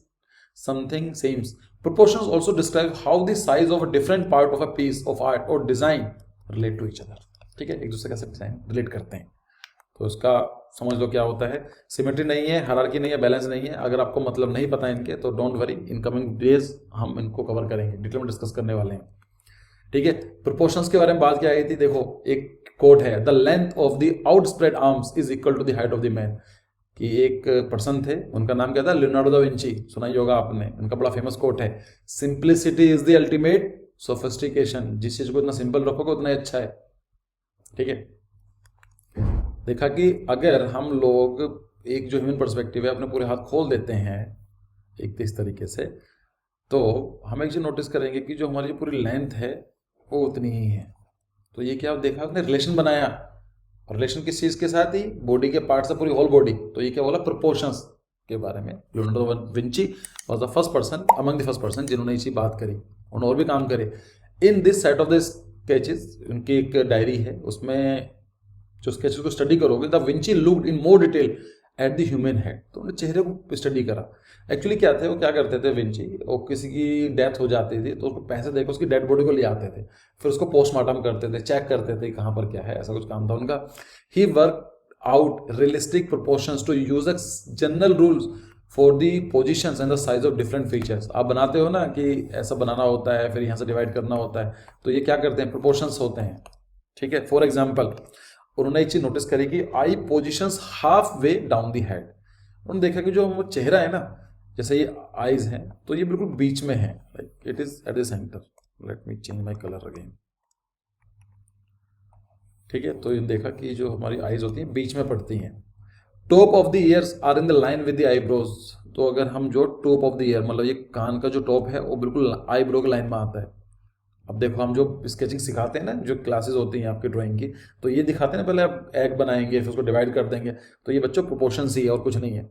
something seems. Proportions also describe how the size of a different part of a piece of art or design relate to each other. ठीक है, एक दूसरे कैसे design relate करते हैं। तो इसका समझ लो क्या होता है। सिमेट्री नहीं है, हायरार्की नहीं है, बैलेंस नहीं है। अगर आपको मतलब नहीं पता इनके तो don't worry, in coming days हम इनको कवर करेंगे, डिटेल में डिस्कस करने वाले हैं। ठीक है, प्रोपोर्शंस के बारे में बात क्या आई थी, देखो एक कोट है, the length of the outspread arms is equal to the height of the man. कि एक पर्सन थे, उनका नाम क्या था? लियोनार्डो दा विंची, सुना ही होगा आपने। उनका बड़ा फेमस कोट है, simplicity is the ultimate sophistication. जिस चीज को इतना सिंपल रखोगे उतना अच्छा है। ठीक है, देखा कि अगर हम लोग एक जो ह्यूमन पर्सपेक्टिव है अपने पूरे हाथ खोल देते हैं एक इस तरीके से, तो हम एक चीज नोटिस करेंगे कि जो हमारी पूरी लेंथ है वो उतनी ही है। तो ये क्या देखा, उसने रिलेशन बनाया। रिलेशन किस चीज के साथ? ही बॉडी के पार्ट से पूरी होल बॉडी। तो ये क्या बोला? प्रोपोर्शंस के बारे में। Leonardo da Vinci was the first person among the first person जिन्होंने इसी बात करी। उन्होंने और भी काम करे। In this set of this sketches, उनकी एक डायरी है, उसमें जो स्केचेस को स्टडी करोगे, the Vinci looked in more detail at the human head. तो उन्होंने चेहरे को स्टडी करा। एक्चुअली क्या थे, वो क्या करते थे विंची, वो किसी की डेथ हो जाती थी तो उसको पैसे देकर उसकी डेड बॉडी को ले आते थे, फिर उसको पोस्टमार्टम करते थे, चेक करते थे कहाँ पर क्या है, ऐसा कुछ काम था उनका। He work out realistic proportions to use general rules for the positions and the size of different features. आप बनाते हो ना कि ऐसा बनाना होता है, फिर यहाँ से डिवाइड करना होता है, तो ये क्या करते हैं? प्रोपोर्शंस होते हैं। ठीक है, फॉर एग्जाम्पल उन्होंने एक चीज नोटिस करी कि eye positions half way down the head. उन्होंने देखा कि जो वो चेहरा है ना, जैसे ये आईज हैं, तो ये बिल्कुल बीच में है, like it is at the centre. Late me change my colour again. ठीक है, तो ये देखा कि जो हमारी आईज होती हैं बीच में पड़ती हैं। Top of the ears are in the line with the eyebrows. तो अगर हम जो टॉप ऑफ द ईयर, मतलब ये कान का जो टॉप है वो बिल्कुल आईब्रो के लाइन में आता है। अब देखो हम जो स्केचिंग सिखाते हैं ना, जो क्लासेस होती हैं आपकी ड्राइंग की, तो ये दिखाते हैं ना, पहले आप एग बनाएंगे फिर उसको डिवाइड कर देंगे, तो ये बच्चों प्रोपोर्शंस ही है और कुछ नहीं है।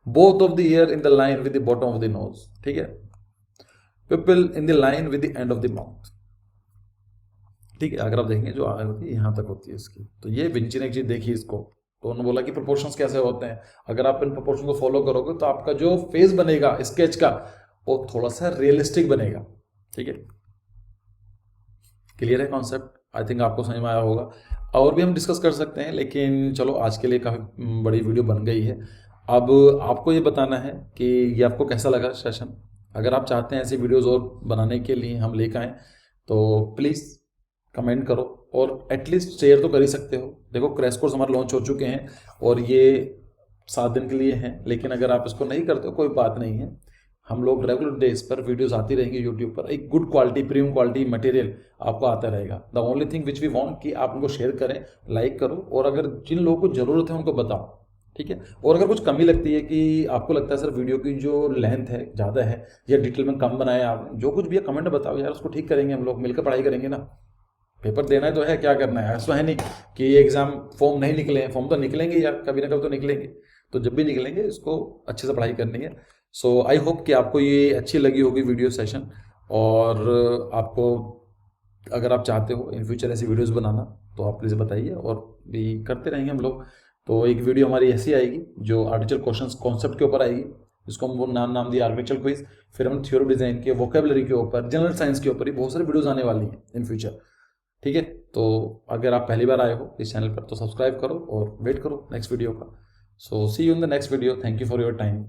Both of the year in the line with the bottom of the nose. ठीक है, पिपल इन the line with the end of the mouth. ठीक है, अगर आप देखेंगे जो आगे होती है यहाँ तक होती है इसकी। तो ये विंची ने एक चीज देखी इसको, तो उन्होंने बोला कि प्रोपोर्शंस कैसे होते हैं। अगर आप इन प्रोपोर्शन को फॉलो करोगे तो आपका जो फेस बनेगा स्केच का वो थोड़ा सा रियलिस्टिक बनेगा। ठीक है, क्लियर है कॉन्सेप्ट? आई थिंक आपको समझ में आया होगा। और भी हम डिस्कस कर सकते हैं, लेकिन चलो आज के लिए काफ़ी बड़ी वीडियो बन गई है। अब आपको ये बताना है कि ये आपको कैसा लगा सेशन। अगर आप चाहते हैं ऐसी वीडियोस और बनाने के लिए हम लेकर आएँ तो प्लीज़ कमेंट करो, और एटलीस्ट शेयर तो कर ही सकते हो। देखो क्रैश कोर्स हमारे लॉन्च हो चुके हैं और ये 7 दिन के लिए हैं, लेकिन अगर आप इसको नहीं करते हो कोई बात नहीं है, हम लोग रेगुलर डेज पर वीडियोस आती रहेंगी यूट्यूब पर, एक good quality premium quality material आपको आता रहेगा। The only thing which we want कि आप उनको शेयर करें, लाइक करो, और अगर जिन लोगों को ज़रूरत है उनको बताओ, ठीक है। और अगर कुछ कमी लगती है कि आपको लगता है सर वीडियो की जो लेंथ है ज़्यादा है या डिटेल में कम बनाया आपने, जो कुछ भी है कमेंट में बताओ यार, उसको ठीक करेंगे, हम लोग मिलकर पढ़ाई करेंगे ना। पेपर देना है तो है, क्या करना है, ऐसा है नहीं कि एग्जाम फॉर्म नहीं निकले हैं, फॉर्म तो निकलेंगे यार, कभी ना कभी तो निकलेंगे। तो जब भी निकलेंगे इसको अच्छे से पढ़ाई करनी है। सो आई होप कि आपको ये अच्छी लगी होगी वीडियो सेशन, और आपको अगर आप चाहते हो इन फ्यूचर ऐसी वीडियोस बनाना तो आप प्लीज़ बताइए, और भी करते रहेंगे हम लोग। तो एक वीडियो हमारी ऐसी आएगी जो आर्टिफिशियल क्वेश्चंस कॉन्सेप्ट के ऊपर आएगी, जिसको हम वो नाम दिया आर्टिफिशियल क्विज। फिर हम थ्योरी डिजाइन के, वोकेबलरी के ऊपर, जनरल साइंस के ऊपर ही बहुत सारी वीडियोस आने वाली हैं इन फ्यूचर, ठीक है। तो अगर आप पहली बार आए हो इस चैनल पर तो सब्सक्राइब करो और वेट करो नेक्स्ट वीडियो का। So see you in the next video, thank you for your time.